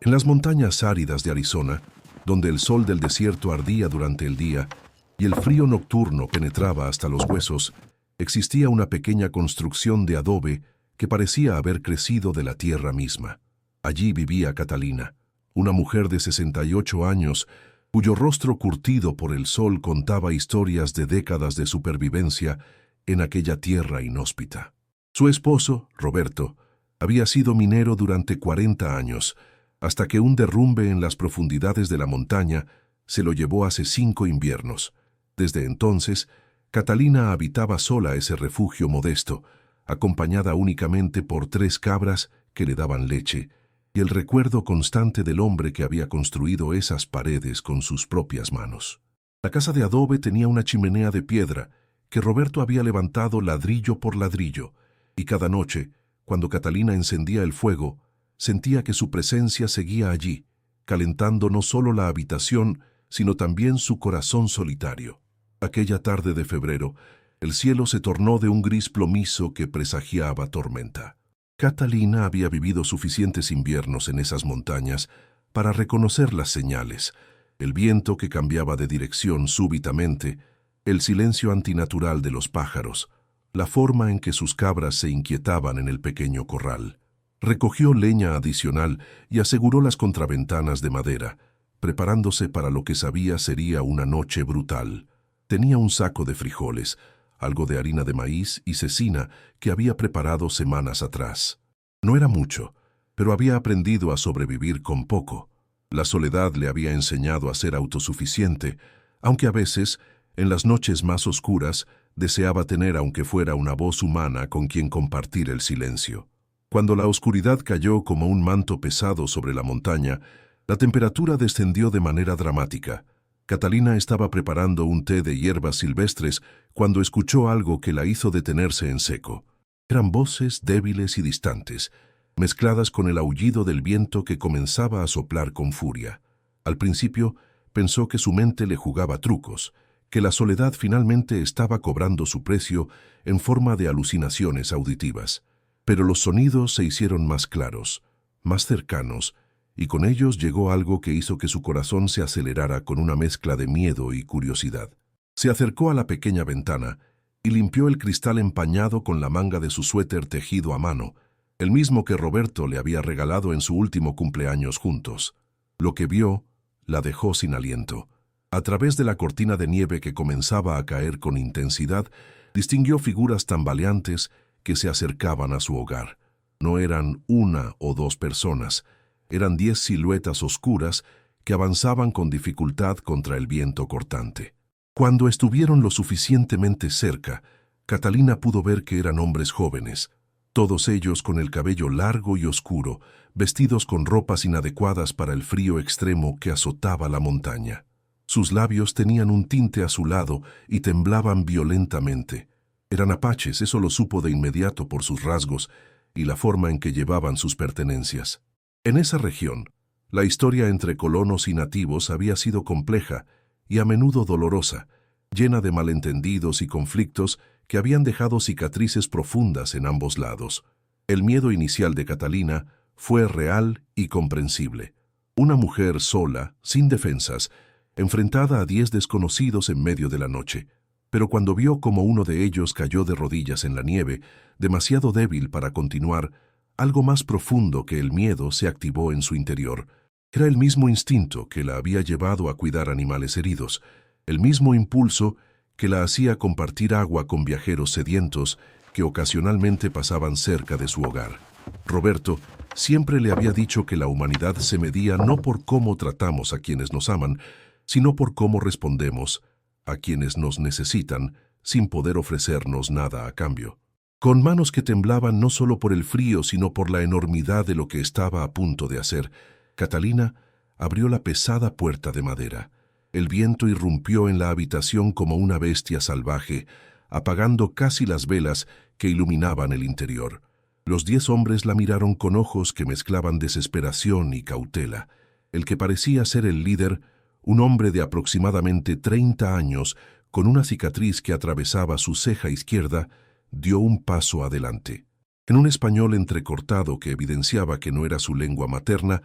En las montañas áridas de Arizona, donde el sol del desierto ardía durante el día y el frío nocturno penetraba hasta los huesos, existía una pequeña construcción de adobe que parecía haber crecido de la tierra misma. Allí vivía Catalina, una mujer de 68 años, cuyo rostro curtido por el sol contaba historias de décadas de supervivencia en aquella tierra inhóspita. Su esposo, Roberto, había sido minero durante 40 años, hasta que un derrumbe en las profundidades de la montaña se lo llevó hace 5 inviernos. Desde entonces, Catalina habitaba sola ese refugio modesto, acompañada únicamente por 3 cabras que le daban leche, y el recuerdo constante del hombre que había construido esas paredes con sus propias manos. La casa de adobe tenía una chimenea de piedra que Roberto había levantado ladrillo por ladrillo, y cada noche, cuando Catalina encendía el fuego, sentía que su presencia seguía allí, calentando no solo la habitación, sino también su corazón solitario. Aquella tarde de febrero, el cielo se tornó de un gris plomizo que presagiaba tormenta. Catalina había vivido suficientes inviernos en esas montañas para reconocer las señales, el viento que cambiaba de dirección súbitamente, el silencio antinatural de los pájaros, la forma en que sus cabras se inquietaban en el pequeño corral. Recogió leña adicional y aseguró las contraventanas de madera, preparándose para lo que sabía sería una noche brutal. Tenía un saco de frijoles, algo de harina de maíz y cecina que había preparado semanas atrás. No era mucho, pero había aprendido a sobrevivir con poco. La soledad le había enseñado a ser autosuficiente, aunque a veces, en las noches más oscuras, deseaba tener aunque fuera una voz humana con quien compartir el silencio. Cuando la oscuridad cayó como un manto pesado sobre la montaña, la temperatura descendió de manera dramática. Catalina estaba preparando un té de hierbas silvestres cuando escuchó algo que la hizo detenerse en seco. Eran voces débiles y distantes, mezcladas con el aullido del viento que comenzaba a soplar con furia. Al principio, pensó que su mente le jugaba trucos, que la soledad finalmente estaba cobrando su precio en forma de alucinaciones auditivas. Pero los sonidos se hicieron más claros, más cercanos, y con ellos llegó algo que hizo que su corazón se acelerara con una mezcla de miedo y curiosidad. Se acercó a la pequeña ventana y limpió el cristal empañado con la manga de su suéter tejido a mano, el mismo que Roberto le había regalado en su último cumpleaños juntos. Lo que vio la dejó sin aliento. A través de la cortina de nieve que comenzaba a caer con intensidad, distinguió figuras tambaleantes que se acercaban a su hogar. No eran 1 o 2 personas, eran 10 siluetas oscuras que avanzaban con dificultad contra el viento cortante. Cuando estuvieron lo suficientemente cerca, Catalina pudo ver que eran hombres jóvenes, todos ellos con el cabello largo y oscuro, vestidos con ropas inadecuadas para el frío extremo que azotaba la montaña. Sus labios tenían un tinte azulado y temblaban violentamente. Eran apaches, eso lo supo de inmediato por sus rasgos y la forma en que llevaban sus pertenencias. En esa región, la historia entre colonos y nativos había sido compleja y a menudo dolorosa, llena de malentendidos y conflictos que habían dejado cicatrices profundas en ambos lados. El miedo inicial de Catalina fue real y comprensible. Una mujer sola, sin defensas, enfrentada a 10 desconocidos en medio de la noche. Pero cuando vio cómo uno de ellos cayó de rodillas en la nieve, demasiado débil para continuar, algo más profundo que el miedo se activó en su interior. Era el mismo instinto que la había llevado a cuidar animales heridos, el mismo impulso que la hacía compartir agua con viajeros sedientos que ocasionalmente pasaban cerca de su hogar. Roberto siempre le había dicho que la humanidad se medía no por cómo tratamos a quienes nos aman, sino por cómo respondemos a quienes nos necesitan sin poder ofrecernos nada a cambio. Con manos que temblaban no solo por el frío, sino por la enormidad de lo que estaba a punto de hacer, Catalina abrió la pesada puerta de madera. El viento irrumpió en la habitación como una bestia salvaje, apagando casi las velas que iluminaban el interior. Los 10 hombres la miraron con ojos que mezclaban desesperación y cautela. El que parecía ser el líder, un hombre de aproximadamente 30 años, con una cicatriz que atravesaba su ceja izquierda, dio un paso adelante. En un español entrecortado que evidenciaba que no era su lengua materna,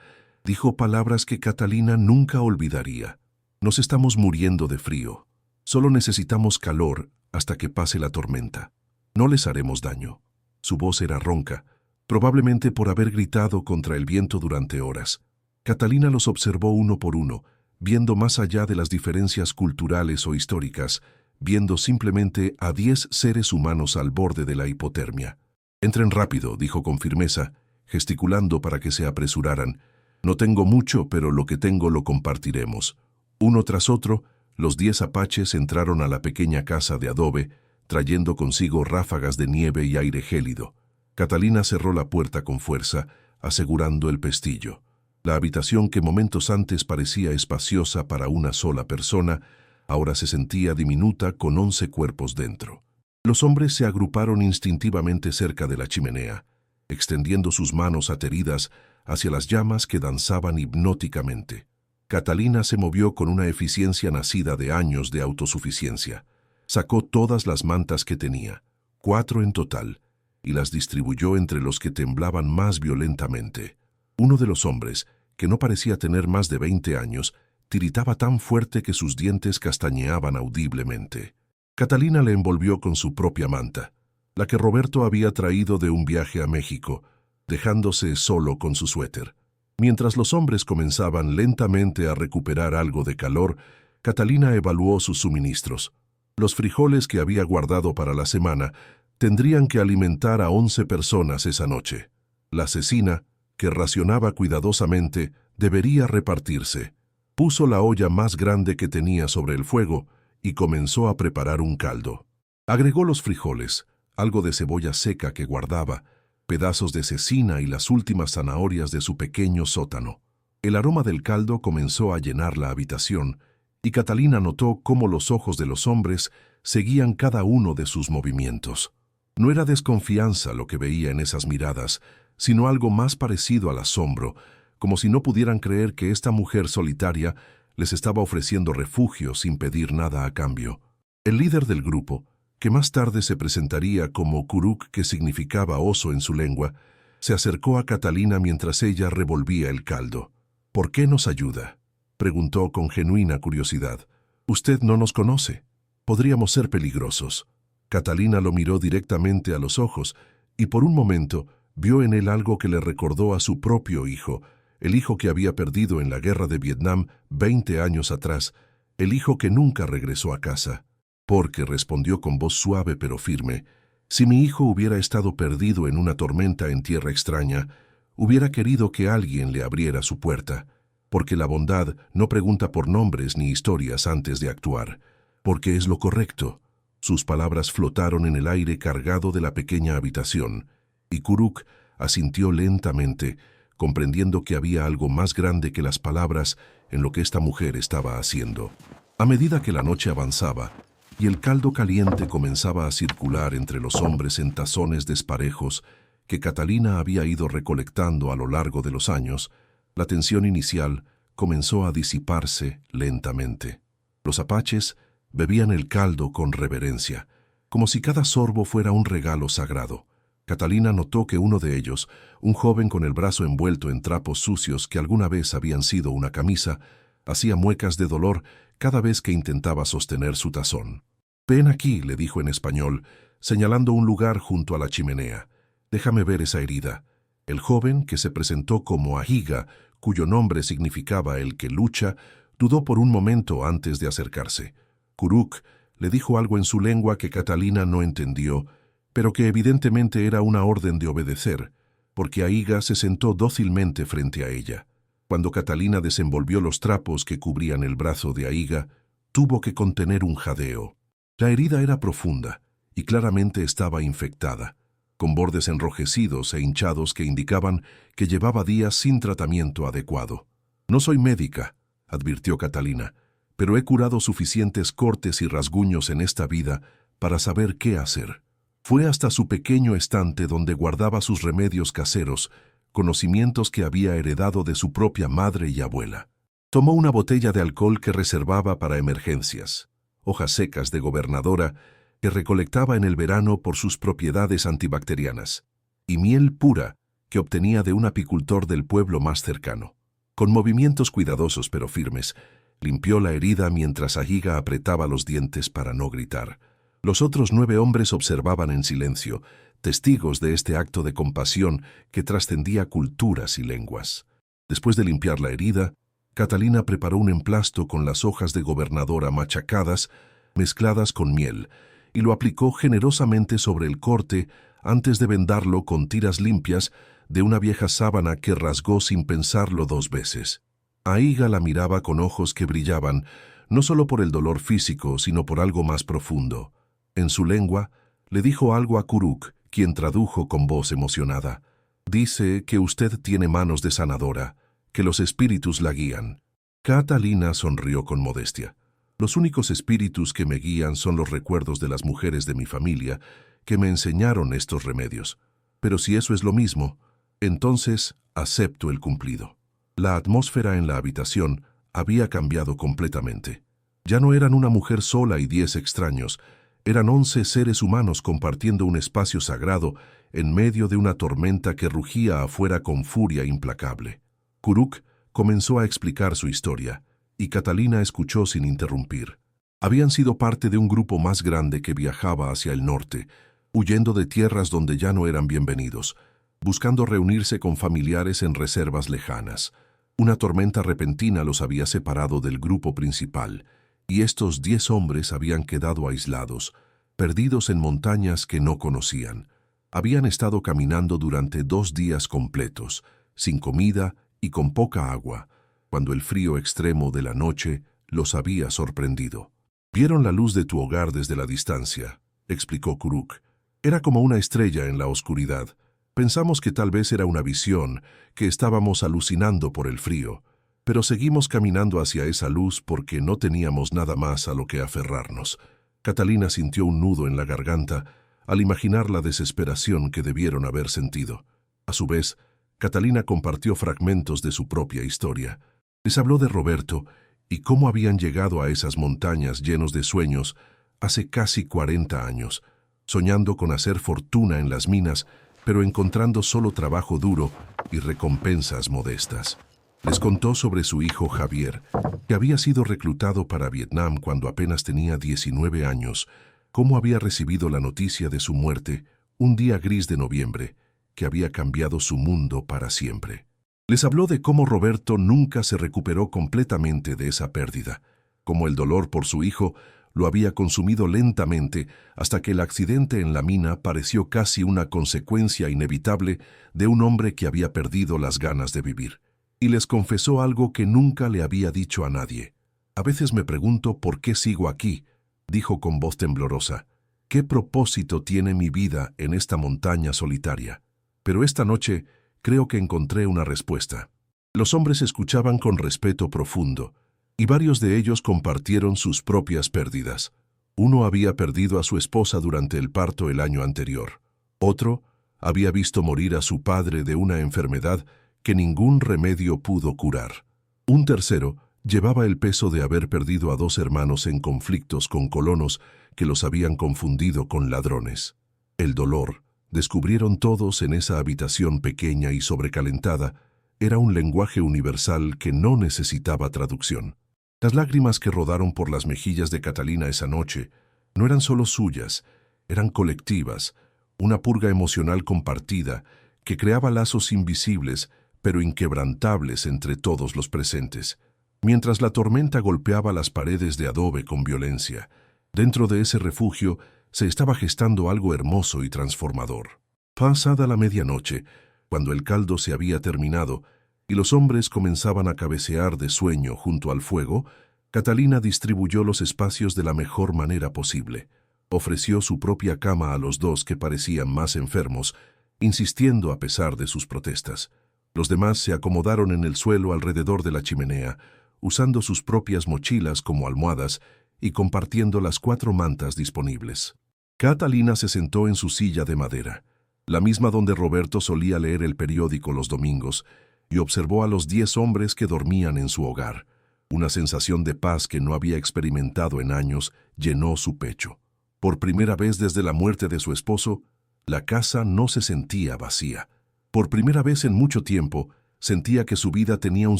Dijo palabras que Catalina nunca olvidaría. Nos estamos muriendo de frío. Solo necesitamos calor hasta que pase la tormenta. No les haremos daño. Su voz era ronca, probablemente por haber gritado contra el viento durante horas. Catalina los observó uno por uno, viendo más allá de las diferencias culturales o históricas, viendo simplemente a 10 seres humanos al borde de la hipotermia. «Entren rápido», dijo con firmeza, gesticulando para que se apresuraran. «No tengo mucho, pero lo que tengo lo compartiremos». Uno tras otro, los 10 apaches entraron a la pequeña casa de adobe, trayendo consigo ráfagas de nieve y aire gélido. Catalina cerró la puerta con fuerza, asegurando el pestillo. La habitación que momentos antes parecía espaciosa para una sola persona, ahora se sentía diminuta con 11 cuerpos dentro. Los hombres se agruparon instintivamente cerca de la chimenea, extendiendo sus manos ateridas hacia las llamas que danzaban hipnóticamente. Catalina se movió con una eficiencia nacida de años de autosuficiencia. Sacó todas las mantas que tenía, 4 en total, y las distribuyó entre los que temblaban más violentamente. Uno de los hombres, que no parecía tener más de 20 años, tiritaba tan fuerte que sus dientes castañeaban audiblemente. Catalina le envolvió con su propia manta, la que Roberto había traído de un viaje a México, dejándose solo con su suéter. Mientras los hombres comenzaban lentamente a recuperar algo de calor, Catalina evaluó sus suministros. Los frijoles que había guardado para la semana tendrían que alimentar a 11 personas esa noche. La cecina, que racionaba cuidadosamente, debería repartirse. Puso la olla más grande que tenía sobre el fuego y comenzó a preparar un caldo. Agregó los frijoles, algo de cebolla seca que guardaba, pedazos de cecina y las últimas zanahorias de su pequeño sótano. El aroma del caldo comenzó a llenar la habitación, y Catalina notó cómo los ojos de los hombres seguían cada uno de sus movimientos. No era desconfianza lo que veía en esas miradas, sino algo más parecido al asombro, como si no pudieran creer que esta mujer solitaria les estaba ofreciendo refugio sin pedir nada a cambio. El líder del grupo, que más tarde se presentaría como Kuruk, que significaba oso en su lengua, se acercó a Catalina mientras ella revolvía el caldo. «¿Por qué nos ayuda?», preguntó con genuina curiosidad. «Usted no nos conoce. Podríamos ser peligrosos». Catalina lo miró directamente a los ojos y por un momento vio en él algo que le recordó a su propio hijo, el hijo que había perdido en la guerra de Vietnam 20 años atrás, el hijo que nunca regresó a casa. «Porque», respondió con voz suave pero firme, «si mi hijo hubiera estado perdido en una tormenta en tierra extraña, hubiera querido que alguien le abriera su puerta, porque la bondad no pregunta por nombres ni historias antes de actuar, porque es lo correcto». Sus palabras flotaron en el aire cargado de la pequeña habitación, y Kuruk asintió lentamente, comprendiendo que había algo más grande que las palabras en lo que esta mujer estaba haciendo. A medida que la noche avanzaba, y el caldo caliente comenzaba a circular entre los hombres en tazones desparejos que Catalina había ido recolectando a lo largo de los años, la tensión inicial comenzó a disiparse lentamente. Los apaches bebían el caldo con reverencia, como si cada sorbo fuera un regalo sagrado. Catalina notó que uno de ellos, un joven con el brazo envuelto en trapos sucios que alguna vez habían sido una camisa, hacía muecas de dolor cada vez que intentaba sostener su tazón. «Ven aquí», le dijo en español, señalando un lugar junto a la chimenea. «Déjame ver esa herida». El joven, que se presentó como Ahiga, cuyo nombre significaba el que lucha, dudó por un momento antes de acercarse. Kuruk le dijo algo en su lengua que Catalina no entendió, pero que evidentemente era una orden de obedecer, porque Ahiga se sentó dócilmente frente a ella. Cuando Catalina desenvolvió los trapos que cubrían el brazo de Ahiga, tuvo que contener un jadeo. La herida era profunda y claramente estaba infectada, con bordes enrojecidos e hinchados que indicaban que llevaba días sin tratamiento adecuado. «No soy médica», advirtió Catalina, «pero he curado suficientes cortes y rasguños en esta vida para saber qué hacer». Fue hasta su pequeño estante donde guardaba sus remedios caseros, conocimientos que había heredado de su propia madre y abuela. Tomó una botella de alcohol que reservaba para emergencias, hojas secas de gobernadora que recolectaba en el verano por sus propiedades antibacterianas, y miel pura que obtenía de un apicultor del pueblo más cercano. Con movimientos cuidadosos pero firmes, limpió la herida mientras Ahiga apretaba los dientes para no gritar. Los otros 9 hombres observaban en silencio, testigos de este acto de compasión que trascendía culturas y lenguas. Después de limpiar la herida, Catalina preparó un emplasto con las hojas de gobernadora machacadas, mezcladas con miel, y lo aplicó generosamente sobre el corte antes de vendarlo con tiras limpias de una vieja sábana que rasgó sin pensarlo 2 veces. Ahiga la miraba con ojos que brillaban, no solo por el dolor físico, sino por algo más profundo. En su lengua, le dijo algo a Kuruk, quien tradujo con voz emocionada. Dice que usted tiene manos de sanadora, que los espíritus la guían. Catalina sonrió con modestia. Los únicos espíritus que me guían son los recuerdos de las mujeres de mi familia que me enseñaron estos remedios. Pero si eso es lo mismo, entonces acepto el cumplido. La atmósfera en la habitación había cambiado completamente. Ya no eran una mujer sola y 10 extraños, eran 11 seres humanos compartiendo un espacio sagrado en medio de una tormenta que rugía afuera con furia implacable. Kuruk comenzó a explicar su historia, y Catalina escuchó sin interrumpir. Habían sido parte de un grupo más grande que viajaba hacia el norte, huyendo de tierras donde ya no eran bienvenidos, buscando reunirse con familiares en reservas lejanas. Una tormenta repentina los había separado del grupo principal, y estos 10 hombres habían quedado aislados, perdidos en montañas que no conocían. Habían estado caminando durante 2 días completos, sin comida y con poca agua, cuando el frío extremo de la noche los había sorprendido. «Vieron la luz de tu hogar desde la distancia», explicó Kuruk. «Era como una estrella en la oscuridad. Pensamos que tal vez era una visión, que estábamos alucinando por el frío, pero seguimos caminando hacia esa luz porque no teníamos nada más a lo que aferrarnos». Catalina sintió un nudo en la garganta al imaginar la desesperación que debieron haber sentido. A su vez, Catalina compartió fragmentos de su propia historia. Les habló de Roberto y cómo habían llegado a esas montañas llenos de sueños hace casi 40 años, soñando con hacer fortuna en las minas, pero encontrando solo trabajo duro y recompensas modestas. Les contó sobre su hijo Javier, que había sido reclutado para Vietnam cuando apenas tenía 19 años, cómo había recibido la noticia de su muerte un día gris de noviembre, que había cambiado su mundo para siempre. Les habló de cómo Roberto nunca se recuperó completamente de esa pérdida, cómo el dolor por su hijo lo había consumido lentamente hasta que el accidente en la mina pareció casi una consecuencia inevitable de un hombre que había perdido las ganas de vivir. Y les confesó algo que nunca le había dicho a nadie. «A veces me pregunto por qué sigo aquí», dijo con voz temblorosa. «¿Qué propósito tiene mi vida en esta montaña solitaria? Pero esta noche creo que encontré una respuesta». Los hombres escuchaban con respeto profundo, y varios de ellos compartieron sus propias pérdidas. Uno había perdido a su esposa durante el parto el año anterior. Otro había visto morir a su padre de una enfermedad que ningún remedio pudo curar. Un tercero llevaba el peso de haber perdido a 2 hermanos en conflictos con colonos que los habían confundido con ladrones. El dolor, descubrieron todos en esa habitación pequeña y sobrecalentada, era un lenguaje universal que no necesitaba traducción. Las lágrimas que rodaron por las mejillas de Catalina esa noche no eran solo suyas, eran colectivas, una purga emocional compartida que creaba lazos invisibles pero inquebrantables entre todos los presentes. Mientras la tormenta golpeaba las paredes de adobe con violencia, dentro de ese refugio se estaba gestando algo hermoso y transformador. Pasada la medianoche, cuando el caldo se había terminado y los hombres comenzaban a cabecear de sueño junto al fuego, Catalina distribuyó los espacios de la mejor manera posible. Ofreció su propia cama a los 2 que parecían más enfermos, insistiendo a pesar de sus protestas. Los demás se acomodaron en el suelo alrededor de la chimenea, usando sus propias mochilas como almohadas y compartiendo las 4 mantas disponibles. Catalina se sentó en su silla de madera, la misma donde Roberto solía leer el periódico los domingos, y observó a los 10 hombres que dormían en su hogar. Una sensación de paz que no había experimentado en años llenó su pecho. Por primera vez desde la muerte de su esposo, la casa no se sentía vacía. Por primera vez en mucho tiempo, Sentía que su vida tenía un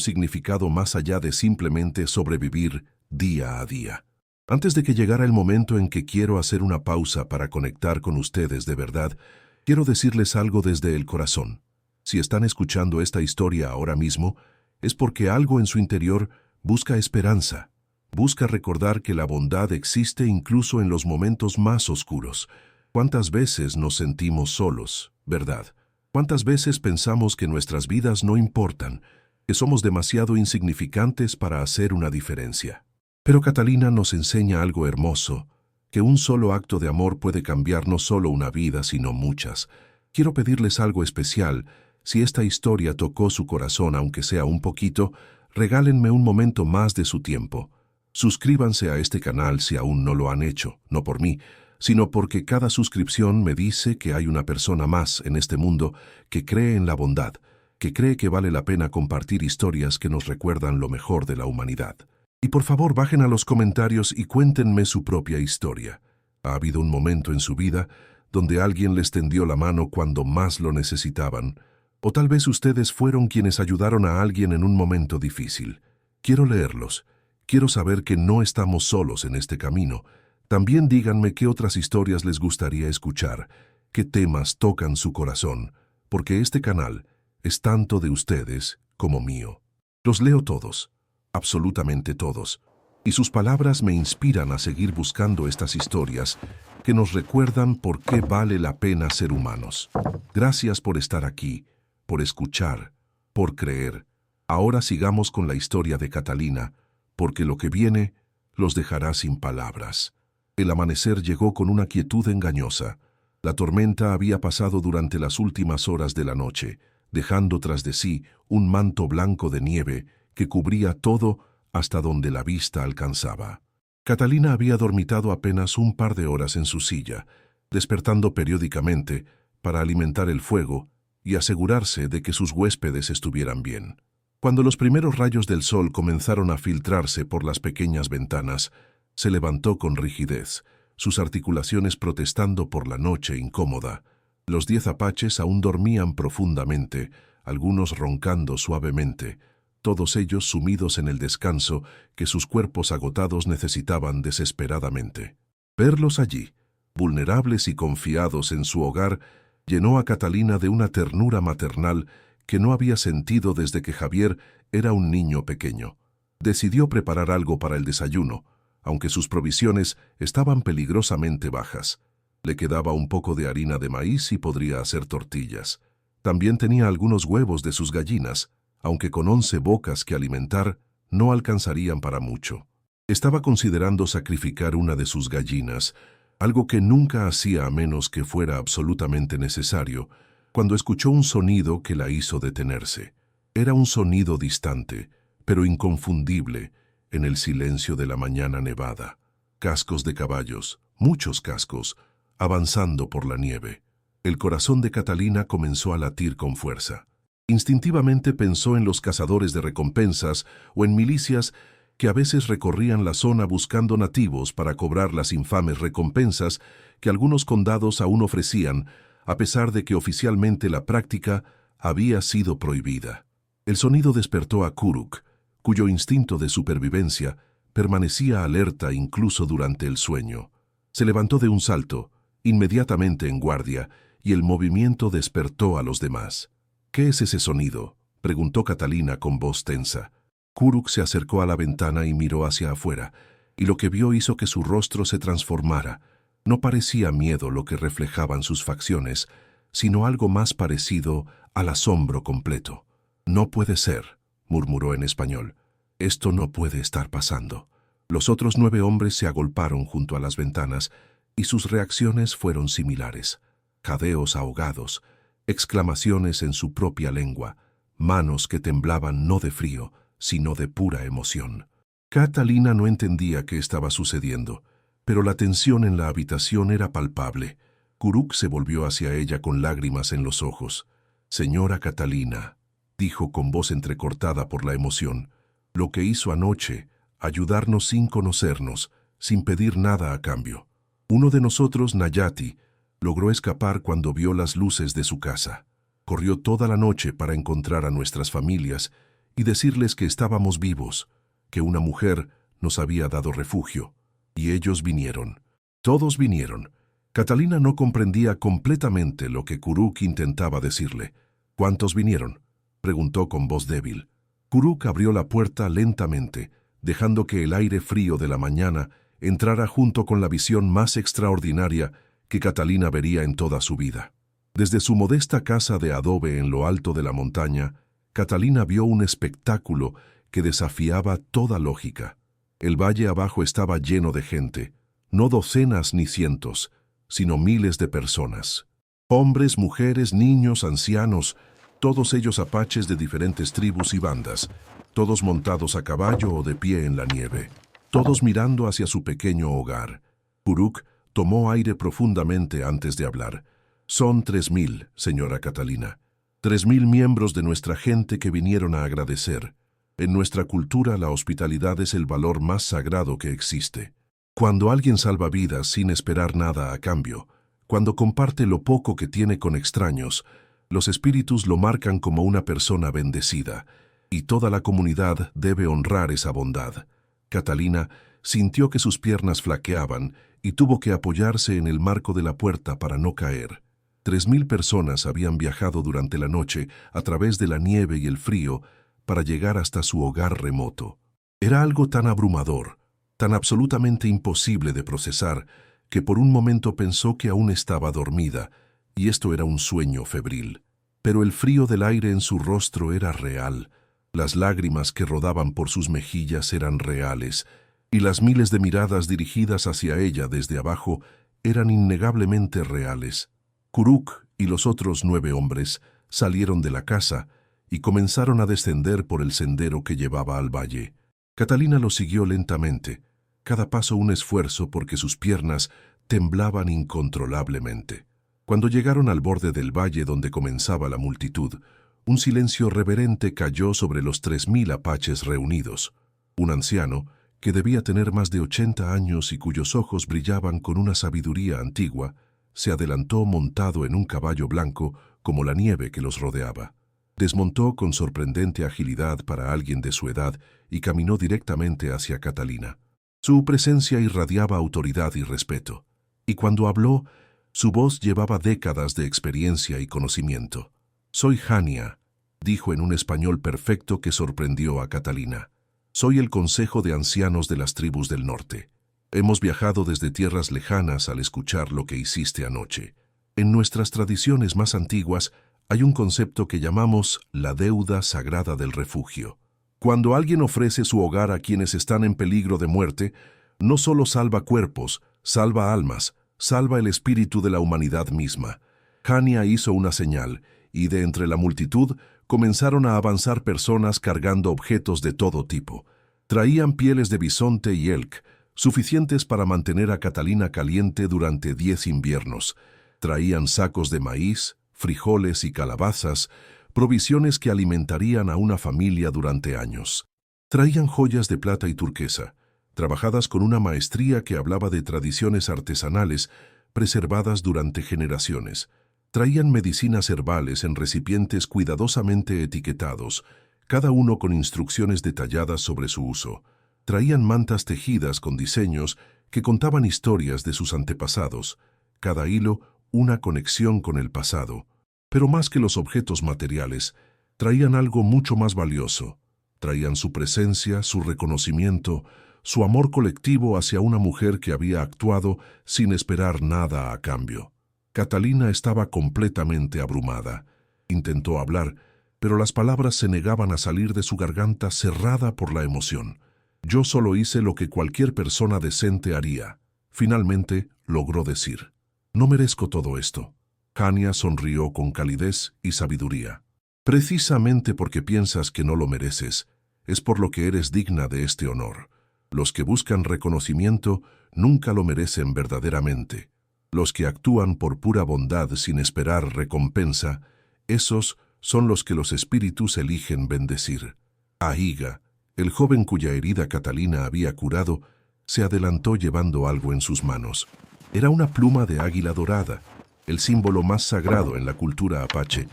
significado más allá de simplemente sobrevivir día a día. Antes de que llegara el momento en que quiero hacer una pausa para conectar con ustedes de verdad, quiero decirles algo desde el corazón. Si están escuchando esta historia ahora mismo, es porque algo en su interior busca esperanza. Busca recordar que la bondad existe incluso en los momentos más oscuros. ¿Cuántas veces nos sentimos solos, verdad? ¿Cuántas veces pensamos que nuestras vidas no importan, que somos demasiado insignificantes para hacer una diferencia? Pero Catalina nos enseña algo hermoso, que un solo acto de amor puede cambiar no solo una vida, sino muchas. Quiero pedirles algo especial. Si esta historia tocó su corazón, aunque sea un poquito, regálenme un momento más de su tiempo. Suscríbanse a este canal si aún no lo han hecho, no por mí, sino porque cada suscripción me dice que hay una persona más en este mundo que cree en la bondad, que cree que vale la pena compartir historias que nos recuerdan lo mejor de la humanidad. Y por favor bajen a los comentarios y cuéntenme su propia historia. ¿Ha habido un momento en su vida donde alguien les tendió la mano cuando más lo necesitaban? O tal vez ustedes fueron quienes ayudaron a alguien en un momento difícil. Quiero leerlos. Quiero saber que no estamos solos en este camino. También díganme qué otras historias les gustaría escuchar, qué temas tocan su corazón, porque este canal es tanto de ustedes como mío. Los leo todos, absolutamente todos, y sus palabras me inspiran a seguir buscando estas historias que nos recuerdan por qué vale la pena ser humanos. Gracias por estar aquí, por escuchar, por creer. Ahora sigamos con la historia de Catalina, porque lo que viene los dejará sin palabras. El amanecer llegó con una quietud engañosa. La tormenta había pasado durante las últimas horas de la noche, dejando tras de sí un manto blanco de nieve que cubría todo hasta donde la vista alcanzaba. Catalina había dormitado apenas un par de horas en su silla, despertando periódicamente para alimentar el fuego y asegurarse de que sus huéspedes estuvieran bien. Cuando los primeros rayos del sol comenzaron a filtrarse por las pequeñas ventanas, se levantó con rigidez, sus articulaciones protestando por la noche incómoda. Los 10 apaches aún dormían profundamente, algunos roncando suavemente, todos ellos sumidos en el descanso que sus cuerpos agotados necesitaban desesperadamente. Verlos allí, vulnerables y confiados en su hogar, llenó a Catalina de una ternura maternal que no había sentido desde que Javier era un niño pequeño. Decidió preparar algo para el desayuno, aunque sus provisiones estaban peligrosamente bajas. Le quedaba un poco de harina de maíz y podría hacer tortillas. También tenía algunos huevos de sus gallinas, aunque con 11 bocas que alimentar, no alcanzarían para mucho. Estaba considerando sacrificar una de sus gallinas, algo que nunca hacía a menos que fuera absolutamente necesario, cuando escuchó un sonido que la hizo detenerse. Era un sonido distante, pero inconfundible, en el silencio de la mañana nevada. Cascos de caballos, muchos cascos, avanzando por la nieve. El corazón de Catalina comenzó a latir con fuerza. Instintivamente pensó en los cazadores de recompensas o en milicias que a veces recorrían la zona buscando nativos para cobrar las infames recompensas que algunos condados aún ofrecían, a pesar de que oficialmente la práctica había sido prohibida. El sonido despertó a Kuruk, cuyo instinto de supervivencia permanecía alerta incluso durante el sueño. Se levantó de un salto, inmediatamente en guardia, y el movimiento despertó a los demás. «¿Qué es ese sonido?», preguntó Catalina con voz tensa. Kuruk se acercó a la ventana y miró hacia afuera, y lo que vio hizo que su rostro se transformara. No parecía miedo lo que reflejaban sus facciones, sino algo más parecido al asombro completo. «No puede ser», murmuró en español. «Esto no puede estar pasando». Los otros 9 hombres se agolparon junto a las ventanas, y sus reacciones fueron similares. Jadeos ahogados, exclamaciones en su propia lengua, manos que temblaban no de frío, sino de pura emoción. Catalina no entendía qué estaba sucediendo, pero la tensión en la habitación era palpable. Kuruk se volvió hacia ella con lágrimas en los ojos. «Señora Catalina», dijo con voz entrecortada por la emoción, «lo que hizo anoche, ayudarnos sin conocernos, sin pedir nada a cambio. Uno de nosotros, Nayati, logró escapar cuando vio las luces de su casa. Corrió toda la noche para encontrar a nuestras familias y decirles que estábamos vivos, que una mujer nos había dado refugio. Y ellos vinieron. Todos vinieron. Catalina no comprendía completamente lo que Kuruk intentaba decirle. ¿Cuántos vinieron?, preguntó con voz débil. Kuruk abrió la puerta lentamente, dejando que el aire frío de la mañana entrara junto con la visión más extraordinaria que Catalina vería en toda su vida. Desde su modesta casa de adobe en lo alto de la montaña, Catalina vio un espectáculo que desafiaba toda lógica. El valle abajo estaba lleno de gente, no docenas ni cientos, sino miles de personas. Hombres, mujeres, niños, ancianos, todos ellos apaches de diferentes tribus y bandas, todos montados a caballo o de pie en la nieve, todos mirando hacia su pequeño hogar. Kuruk tomó aire profundamente antes de hablar. Son 3000, señora Catalina. 3000 miembros de nuestra gente que vinieron a agradecer. En nuestra cultura la hospitalidad es el valor más sagrado que existe. Cuando alguien salva vidas sin esperar nada a cambio, cuando comparte lo poco que tiene con extraños, los espíritus lo marcan como una persona bendecida, y toda la comunidad debe honrar esa bondad. Catalina sintió que sus piernas flaqueaban y tuvo que apoyarse en el marco de la puerta para no caer. 3000 personas habían viajado durante la noche a través de la nieve y el frío para llegar hasta su hogar remoto. Era algo tan abrumador, tan absolutamente imposible de procesar, que por un momento pensó que aún estaba dormida, y esto era un sueño febril. Pero el frío del aire en su rostro era real, las lágrimas que rodaban por sus mejillas eran reales, y las miles de miradas dirigidas hacia ella desde abajo eran innegablemente reales. Kuruk y los otros 9 hombres salieron de la casa y comenzaron a descender por el sendero que llevaba al valle. Catalina los siguió lentamente, cada paso un esfuerzo porque sus piernas temblaban incontrolablemente. Cuando llegaron al borde del valle donde comenzaba la multitud, un silencio reverente cayó sobre los 3000 apaches reunidos. Un anciano, que debía tener más de 80 años y cuyos ojos brillaban con una sabiduría antigua, se adelantó montado en un caballo blanco como la nieve que los rodeaba. Desmontó con sorprendente agilidad para alguien de su edad y caminó directamente hacia Catalina. Su presencia irradiaba autoridad y respeto, y cuando habló, su voz llevaba décadas de experiencia y conocimiento. «Soy Hania», dijo en un español perfecto que sorprendió a Catalina. «Soy el Consejo de Ancianos de las Tribus del Norte. Hemos viajado desde tierras lejanas al escuchar lo que hiciste anoche. En nuestras tradiciones más antiguas hay un concepto que llamamos la deuda sagrada del refugio. Cuando alguien ofrece su hogar a quienes están en peligro de muerte, no solo salva cuerpos, salva almas, salva el espíritu de la humanidad misma». Hania hizo una señal, y de entre la multitud comenzaron a avanzar personas cargando objetos de todo tipo. Traían pieles de bisonte y elk, suficientes para mantener a Catalina caliente durante 10 inviernos. Traían sacos de maíz, frijoles y calabazas, provisiones que alimentarían a una familia durante años. Traían joyas de plata y turquesa, trabajadas con una maestría que hablaba de tradiciones artesanales preservadas durante generaciones. Traían medicinas herbales en recipientes cuidadosamente etiquetados, cada uno con instrucciones detalladas sobre su uso. Traían mantas tejidas con diseños que contaban historias de sus antepasados, cada hilo una conexión con el pasado. Pero más que los objetos materiales, traían algo mucho más valioso. Traían su presencia, su reconocimiento, su amor colectivo hacia una mujer que había actuado sin esperar nada a cambio. Catalina estaba completamente abrumada. Intentó hablar, pero las palabras se negaban a salir de su garganta cerrada por la emoción. «Yo solo hice lo que cualquier persona decente haría», finalmente logró decir. «No merezco todo esto». Hania sonrió con calidez y sabiduría. «Precisamente porque piensas que no lo mereces, es por lo que eres digna de este honor. Los que buscan reconocimiento nunca lo merecen verdaderamente. Los que actúan por pura bondad sin esperar recompensa, esos son los que los espíritus eligen bendecir». Ahiga, el joven cuya herida Catalina había curado, se adelantó llevando algo en sus manos. Era una pluma de águila dorada, el símbolo más sagrado en la cultura apache,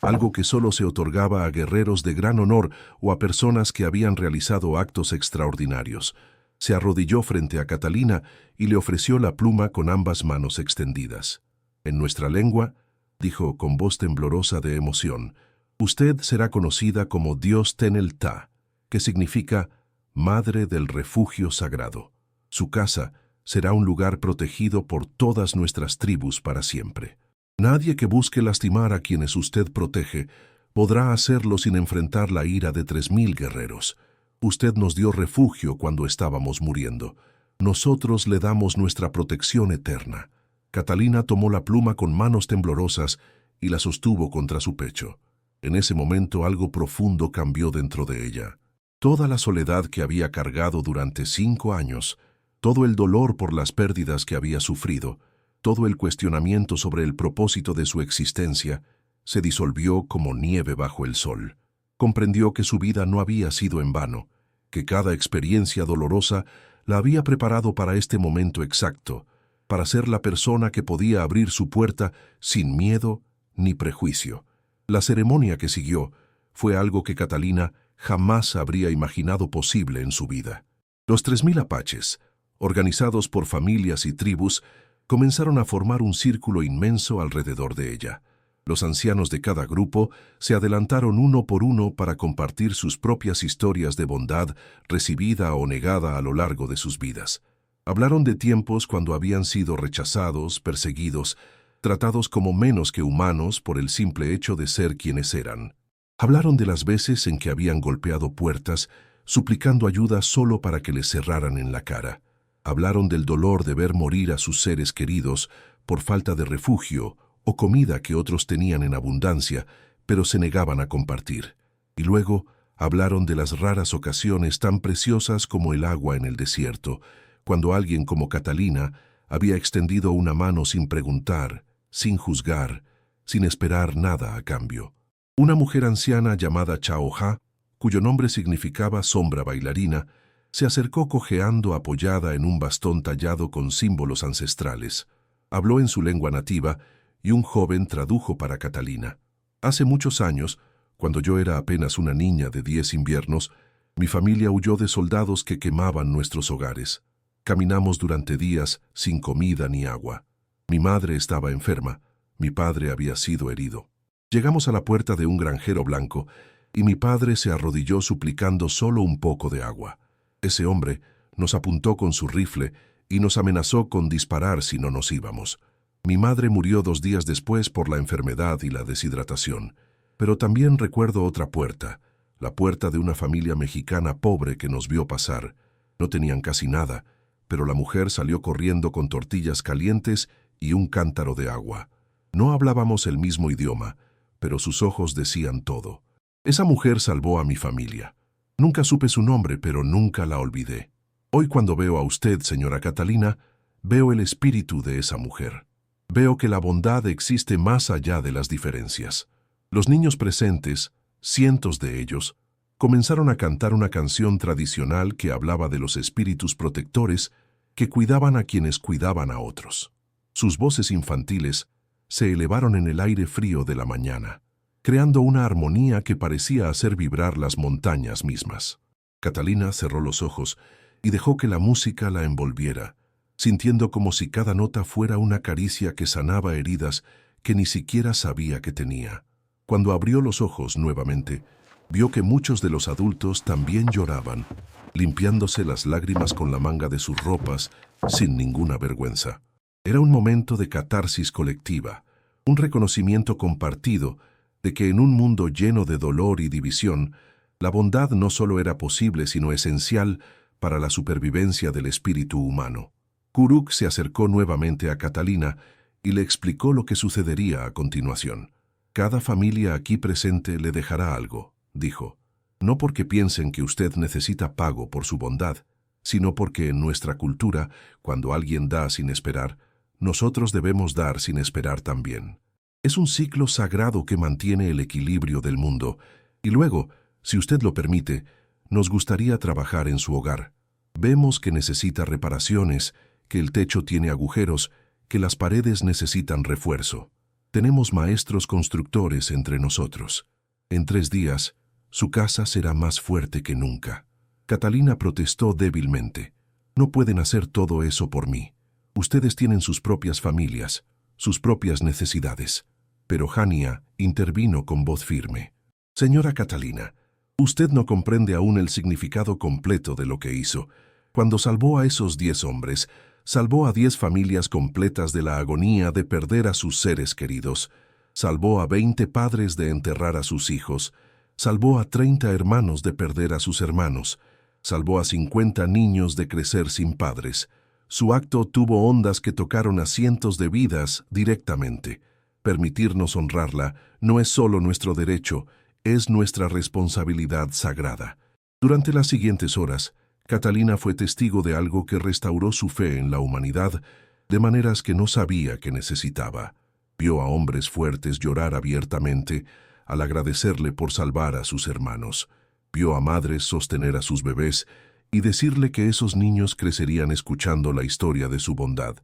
algo que solo se otorgaba a guerreros de gran honor o a personas que habían realizado actos extraordinarios. Se arrodilló frente a Catalina y le ofreció la pluma con ambas manos extendidas. En nuestra lengua, dijo con voz temblorosa de emoción, usted será conocida como Dios Tenel-Ta, que significa Madre del Refugio Sagrado. Su casa será un lugar protegido por todas nuestras tribus para siempre. Nadie que busque lastimar a quienes usted protege podrá hacerlo sin enfrentar la ira de 3000 guerreros. Usted nos dio refugio cuando estábamos muriendo. Nosotros le damos nuestra protección eterna. Catalina tomó la pluma con manos temblorosas y la sostuvo contra su pecho. En ese momento algo profundo cambió dentro de ella. Toda la soledad que había cargado durante 5 años, todo el dolor por las pérdidas que había sufrido, todo el cuestionamiento sobre el propósito de su existencia, se disolvió como nieve bajo el sol. Comprendió que su vida no había sido en vano, que cada experiencia dolorosa la había preparado para este momento exacto, para ser la persona que podía abrir su puerta sin miedo ni prejuicio. La ceremonia que siguió fue algo que Catalina jamás habría imaginado posible en su vida. Los 3000 apaches, organizados por familias y tribus, comenzaron a formar un círculo inmenso alrededor de ella. Los ancianos de cada grupo se adelantaron uno por uno para compartir sus propias historias de bondad recibida o negada a lo largo de sus vidas. Hablaron de tiempos cuando habían sido rechazados, perseguidos, tratados como menos que humanos por el simple hecho de ser quienes eran. Hablaron de las veces en que habían golpeado puertas, suplicando ayuda solo para que les cerraran en la cara. Hablaron del dolor de ver morir a sus seres queridos por falta de refugio o comida que otros tenían en abundancia, pero se negaban a compartir. Y luego hablaron de las raras ocasiones tan preciosas como el agua en el desierto, cuando alguien como Catalina había extendido una mano sin preguntar, sin juzgar, sin esperar nada a cambio. Una mujer anciana llamada Chaoja, cuyo nombre significaba sombra bailarina, se acercó cojeando apoyada en un bastón tallado con símbolos ancestrales. Habló en su lengua nativa y un joven tradujo para Catalina. Hace muchos años, cuando yo era apenas una niña de 10 inviernos, mi familia huyó de soldados que quemaban nuestros hogares. Caminamos durante días sin comida ni agua. Mi madre estaba enferma, mi padre había sido herido. Llegamos a la puerta de un granjero blanco y mi padre se arrodilló suplicando solo un poco de agua. Ese hombre nos apuntó con su rifle y nos amenazó con disparar si no nos íbamos. Mi madre murió 2 días después por la enfermedad y la deshidratación. Pero también recuerdo otra puerta, la puerta de una familia mexicana pobre que nos vio pasar. No tenían casi nada, pero la mujer salió corriendo con tortillas calientes y un cántaro de agua. No hablábamos el mismo idioma, pero sus ojos decían todo. Esa mujer salvó a mi familia. Nunca supe su nombre, pero nunca la olvidé. Hoy cuando veo a usted, señora Catalina, veo el espíritu de esa mujer. Veo que la bondad existe más allá de las diferencias. Los niños presentes, cientos de ellos, comenzaron a cantar una canción tradicional que hablaba de los espíritus protectores que cuidaban a quienes cuidaban a otros. Sus voces infantiles se elevaron en el aire frío de la mañana, creando una armonía que parecía hacer vibrar las montañas mismas. Catalina cerró los ojos y dejó que la música la envolviera, sintiendo como si cada nota fuera una caricia que sanaba heridas que ni siquiera sabía que tenía. Cuando abrió los ojos nuevamente, vio que muchos de los adultos también lloraban, limpiándose las lágrimas con la manga de sus ropas sin ninguna vergüenza. Era un momento de catarsis colectiva, un reconocimiento compartido de que en un mundo lleno de dolor y división, la bondad no solo era posible sino esencial para la supervivencia del espíritu humano. Kuruk se acercó nuevamente a Catalina y le explicó lo que sucedería a continuación. Cada familia aquí presente le dejará algo, dijo. No porque piensen que usted necesita pago por su bondad, sino porque en nuestra cultura, cuando alguien da sin esperar, nosotros debemos dar sin esperar también. Es un ciclo sagrado que mantiene el equilibrio del mundo, y luego, si usted lo permite, nos gustaría trabajar en su hogar. Vemos que necesita reparaciones, que el techo tiene agujeros, que las paredes necesitan refuerzo. Tenemos maestros constructores entre nosotros. En 3 días, su casa será más fuerte que nunca. Catalina protestó débilmente. No pueden hacer todo eso por mí. Ustedes tienen sus propias familias, sus propias necesidades. Pero Hania intervino con voz firme. Señora Catalina, usted no comprende aún el significado completo de lo que hizo. Cuando salvó a esos 10 hombres, salvó a 10 familias completas de la agonía de perder a sus seres queridos. Salvó a 20 padres de enterrar a sus hijos. Salvó a 30 hermanos de perder a sus hermanos. Salvó a 50 niños de crecer sin padres. Su acto tuvo ondas que tocaron a cientos de vidas directamente. Permitirnos honrarla no es solo nuestro derecho, es nuestra responsabilidad sagrada. Durante las siguientes horas, Catalina fue testigo de algo que restauró su fe en la humanidad de maneras que no sabía que necesitaba. Vio a hombres fuertes llorar abiertamente al agradecerle por salvar a sus hermanos. Vio a madres sostener a sus bebés y decirle que esos niños crecerían escuchando la historia de su bondad.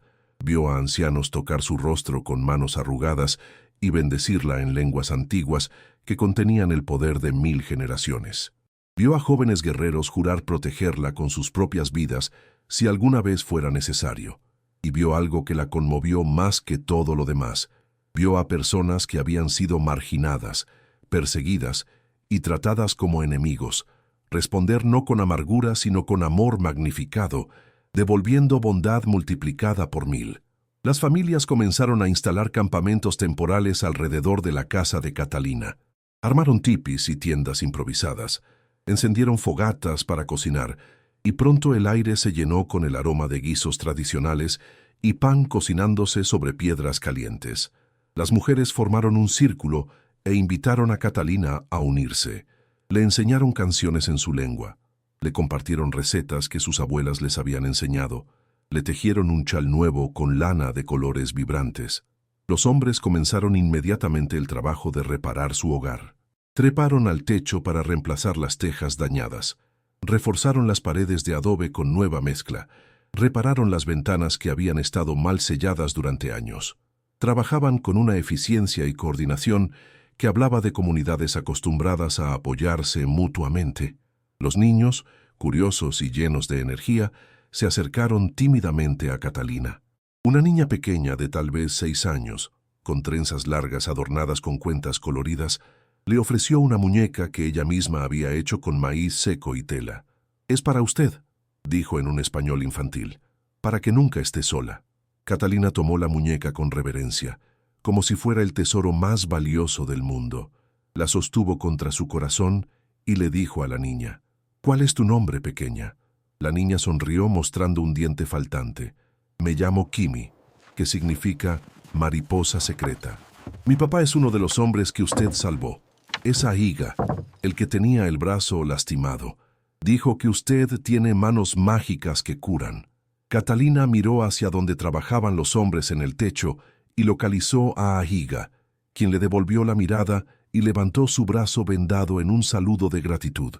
Vio a ancianos tocar su rostro con manos arrugadas y bendecirla en lenguas antiguas que contenían el poder de 1000 generaciones. Vio a jóvenes guerreros jurar protegerla con sus propias vidas si alguna vez fuera necesario. Y vio algo que la conmovió más que todo lo demás. Vio a personas que habían sido marginadas, perseguidas y tratadas como enemigos, responder no con amargura sino con amor magnificado, devolviendo bondad multiplicada por 1000. Las familias comenzaron a instalar campamentos temporales alrededor de la casa de Catalina. Armaron tipis y tiendas improvisadas, encendieron fogatas para cocinar, y pronto el aire se llenó con el aroma de guisos tradicionales y pan cocinándose sobre piedras calientes. Las mujeres formaron un círculo e invitaron a Catalina a unirse. Le enseñaron canciones en su lengua, le compartieron recetas que sus abuelas les habían enseñado, le tejieron un chal nuevo con lana de colores vibrantes. Los hombres comenzaron inmediatamente el trabajo de reparar su hogar. Treparon al techo para reemplazar las tejas dañadas. Reforzaron las paredes de adobe con nueva mezcla. Repararon las ventanas que habían estado mal selladas durante años. Trabajaban con una eficiencia y coordinación que hablaba de comunidades acostumbradas a apoyarse mutuamente. Los niños, curiosos y llenos de energía, se acercaron tímidamente a Catalina. Una niña pequeña de tal vez 6 años, con trenzas largas adornadas con cuentas coloridas, le ofreció una muñeca que ella misma había hecho con maíz seco y tela. «Es para usted», dijo en un español infantil, «para que nunca esté sola». Catalina tomó la muñeca con reverencia, como si fuera el tesoro más valioso del mundo. La sostuvo contra su corazón y le dijo a la niña, «¿Cuál es tu nombre, pequeña?». La niña sonrió mostrando un diente faltante. «Me llamo Kimi», que significa mariposa secreta. «Mi papá es uno de los hombres que usted salvó. Es Ahiga, el que tenía el brazo lastimado. Dijo que usted tiene manos mágicas que curan». Catalina miró hacia donde trabajaban los hombres en el techo y localizó a Ahiga, quien le devolvió la mirada y levantó su brazo vendado en un saludo de gratitud.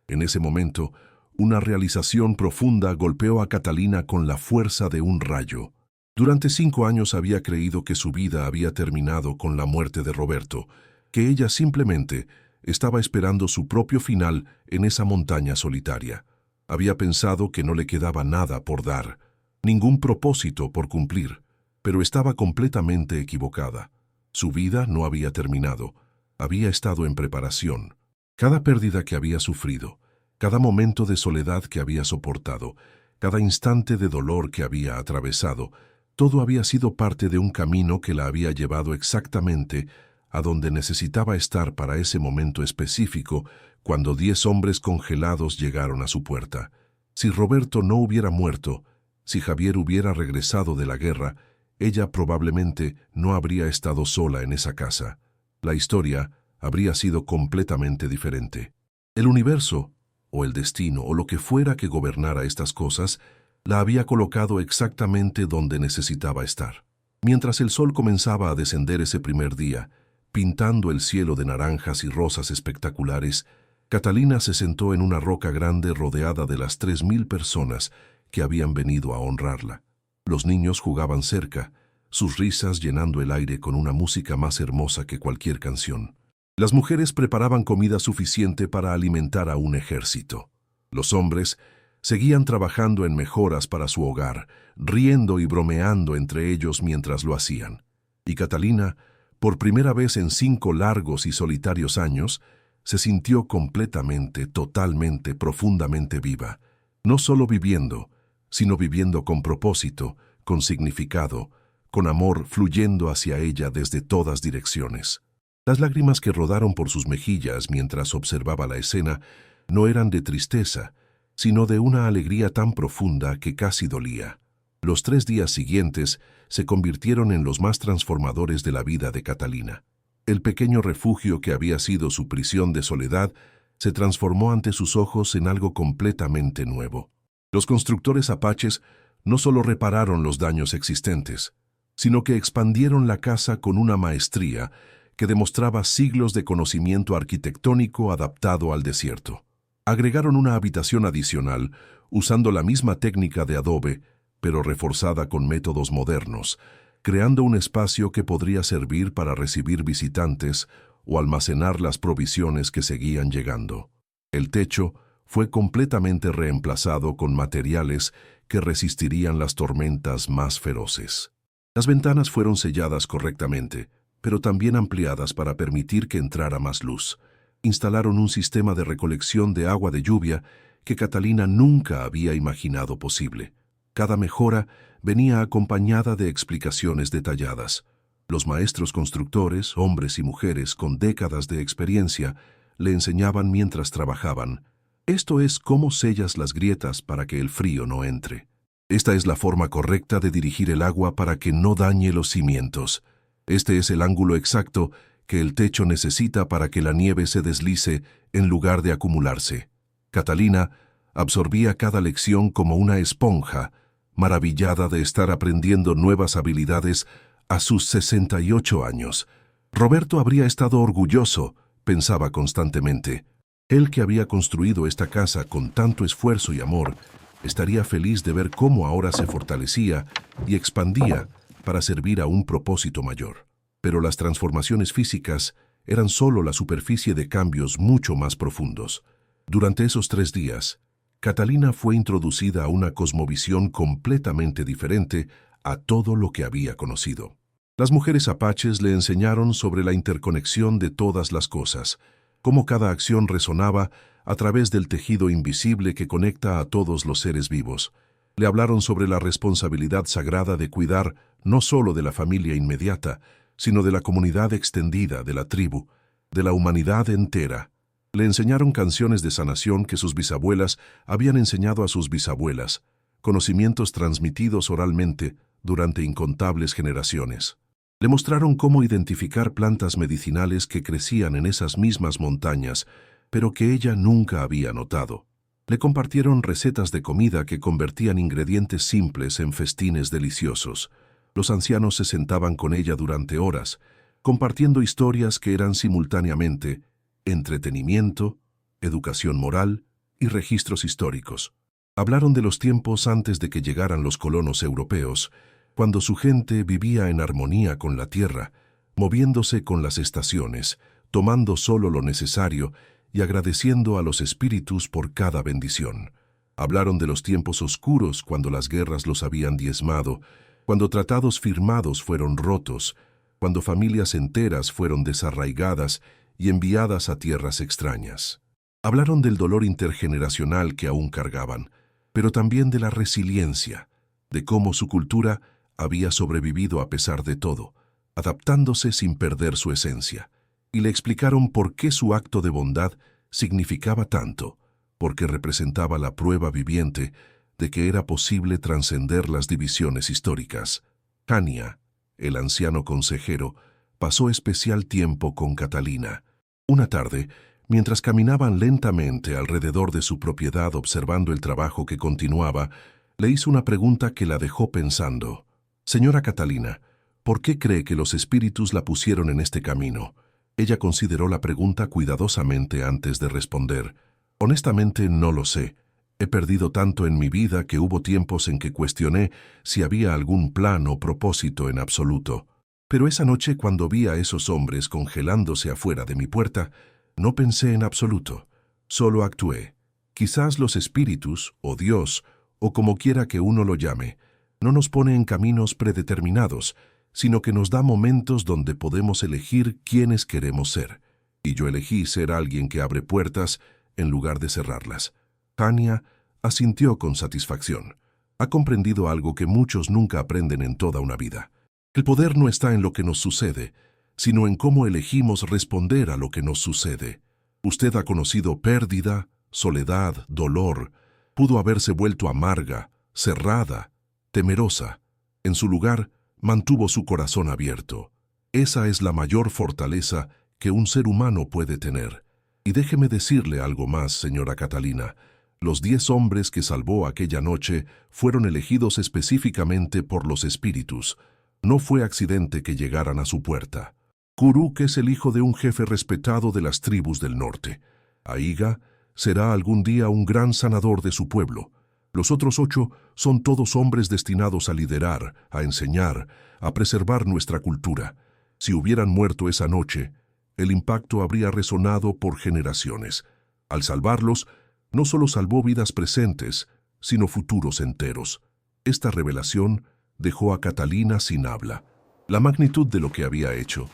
En ese momento, una realización profunda golpeó a Catalina con la fuerza de un rayo. Durante 5 años había creído que su vida había terminado con la muerte de Roberto, que ella simplemente estaba esperando su propio final en esa montaña solitaria. Había pensado que no le quedaba nada por dar, ningún propósito por cumplir, pero estaba completamente equivocada. Su vida no había terminado, había estado en preparación. Cada pérdida que había sufrido, cada momento de soledad que había soportado, cada instante de dolor que había atravesado, todo había sido parte de un camino que la había llevado exactamente a donde necesitaba estar para ese momento específico, cuando 10 hombres congelados llegaron a su puerta. Si Roberto no hubiera muerto, si Javier hubiera regresado de la guerra, ella probablemente no habría estado sola en esa casa. La historia habría sido completamente diferente. El universo, o el destino, o lo que fuera que gobernara estas cosas, la había colocado exactamente donde necesitaba estar. Mientras el sol comenzaba a descender ese primer día, pintando el cielo de naranjas y rosas espectaculares, Catalina se sentó en una roca grande rodeada de las 3000 personas que habían venido a honrarla. Los niños jugaban cerca, sus risas llenando el aire con una música más hermosa que cualquier canción. Las mujeres preparaban comida suficiente para alimentar a un ejército. Los hombres seguían trabajando en mejoras para su hogar, riendo y bromeando entre ellos mientras lo hacían. Y Catalina, por primera vez en 5 largos y solitarios años, se sintió completamente, totalmente, profundamente viva. No solo viviendo, sino viviendo con propósito, con significado, con amor fluyendo hacia ella desde todas direcciones. Las lágrimas que rodaron por sus mejillas mientras observaba la escena no eran de tristeza, sino de una alegría tan profunda que casi dolía. Los 3 días siguientes se convirtieron en los más transformadores de la vida de Catalina. El pequeño refugio que había sido su prisión de soledad se transformó ante sus ojos en algo completamente nuevo. Los constructores apaches no solo repararon los daños existentes, sino que expandieron la casa con una maestría que demostraba siglos de conocimiento arquitectónico adaptado al desierto. Agregaron una habitación adicional, usando la misma técnica de adobe, pero reforzada con métodos modernos, creando un espacio que podría servir para recibir visitantes o almacenar las provisiones que seguían llegando. El techo fue completamente reemplazado con materiales que resistirían las tormentas más feroces. Las ventanas fueron selladas correctamente, pero también ampliadas para permitir que entrara más luz. Instalaron un sistema de recolección de agua de lluvia que Catalina nunca había imaginado posible. Cada mejora venía acompañada de explicaciones detalladas. Los maestros constructores, hombres y mujeres con décadas de experiencia, le enseñaban mientras trabajaban. Esto es cómo sellas las grietas para que el frío no entre. Esta es la forma correcta de dirigir el agua para que no dañe los cimientos. Este es el ángulo exacto que el techo necesita para que la nieve se deslice en lugar de acumularse. Catalina absorbía cada lección como una esponja, maravillada de estar aprendiendo nuevas habilidades a sus 68 años. Roberto habría estado orgulloso, pensaba constantemente. Él que había construido esta casa con tanto esfuerzo y amor, estaría feliz de ver cómo ahora se fortalecía y expandía para servir a un propósito mayor. Pero las transformaciones físicas eran solo la superficie de cambios mucho más profundos. Durante esos 3 días, Catalina fue introducida a una cosmovisión completamente diferente a todo lo que había conocido. Las mujeres apaches le enseñaron sobre la interconexión de todas las cosas, cómo cada acción resonaba a través del tejido invisible que conecta a todos los seres vivos. Le hablaron sobre la responsabilidad sagrada de cuidar no solo de la familia inmediata, sino de la comunidad extendida, de la tribu, de la humanidad entera. Le enseñaron canciones de sanación que sus bisabuelas habían enseñado a sus bisabuelas, conocimientos transmitidos oralmente durante incontables generaciones. Le mostraron cómo identificar plantas medicinales que crecían en esas mismas montañas, pero que ella nunca había notado. Le compartieron recetas de comida que convertían ingredientes simples en festines deliciosos. Los ancianos se sentaban con ella durante horas, compartiendo historias que eran simultáneamente entretenimiento, educación moral y registros históricos. Hablaron de los tiempos antes de que llegaran los colonos europeos, cuando su gente vivía en armonía con la tierra, moviéndose con las estaciones, tomando solo lo necesario y agradeciendo a los espíritus por cada bendición. Hablaron de los tiempos oscuros cuando las guerras los habían diezmado, cuando tratados firmados fueron rotos, cuando familias enteras fueron desarraigadas y enviadas a tierras extrañas. Hablaron del dolor intergeneracional que aún cargaban, pero también de la resiliencia, de cómo su cultura había sobrevivido a pesar de todo, adaptándose sin perder su esencia. Y le explicaron por qué su acto de bondad significaba tanto, porque representaba la prueba viviente de que era posible trascender las divisiones históricas. Hania, el anciano consejero, pasó especial tiempo con Catalina. Una tarde, mientras caminaban lentamente alrededor de su propiedad observando el trabajo que continuaba, le hizo una pregunta que la dejó pensando. «Señora Catalina, ¿por qué cree que los espíritus la pusieron en este camino?» Ella consideró la pregunta cuidadosamente antes de responder. «Honestamente no lo sé. He perdido tanto en mi vida que hubo tiempos en que cuestioné si había algún plan o propósito en absoluto. Pero esa noche, cuando vi a esos hombres congelándose afuera de mi puerta, no pensé en absoluto, solo actué. Quizás los espíritus, o Dios, o como quiera que uno lo llame, no nos pone en caminos predeterminados, sino que nos da momentos donde podemos elegir quiénes queremos ser. Y yo elegí ser alguien que abre puertas en lugar de cerrarlas. Hania asintió con satisfacción. Ha comprendido algo que muchos nunca aprenden en toda una vida. El poder no está en lo que nos sucede, sino en cómo elegimos responder a lo que nos sucede. Usted ha conocido pérdida, soledad, dolor. Pudo haberse vuelto amarga, cerrada, temerosa. En su lugar, mantuvo su corazón abierto. Esa es la mayor fortaleza que un ser humano puede tener. Y déjeme decirle algo más, señora Catalina. Los 10 hombres que salvó aquella noche fueron elegidos específicamente por los espíritus. No fue accidente que llegaran a su puerta. Kuruk es el hijo de un jefe respetado de las tribus del norte. Aiga será algún día un gran sanador de su pueblo. Los otros 8 son todos hombres destinados a liderar, a enseñar, a preservar nuestra cultura. Si hubieran muerto esa noche, el impacto habría resonado por generaciones. Al salvarlos, no solo salvó vidas presentes, sino futuros enteros. Esta revelación dejó a Catalina sin habla. La magnitud de lo que había hecho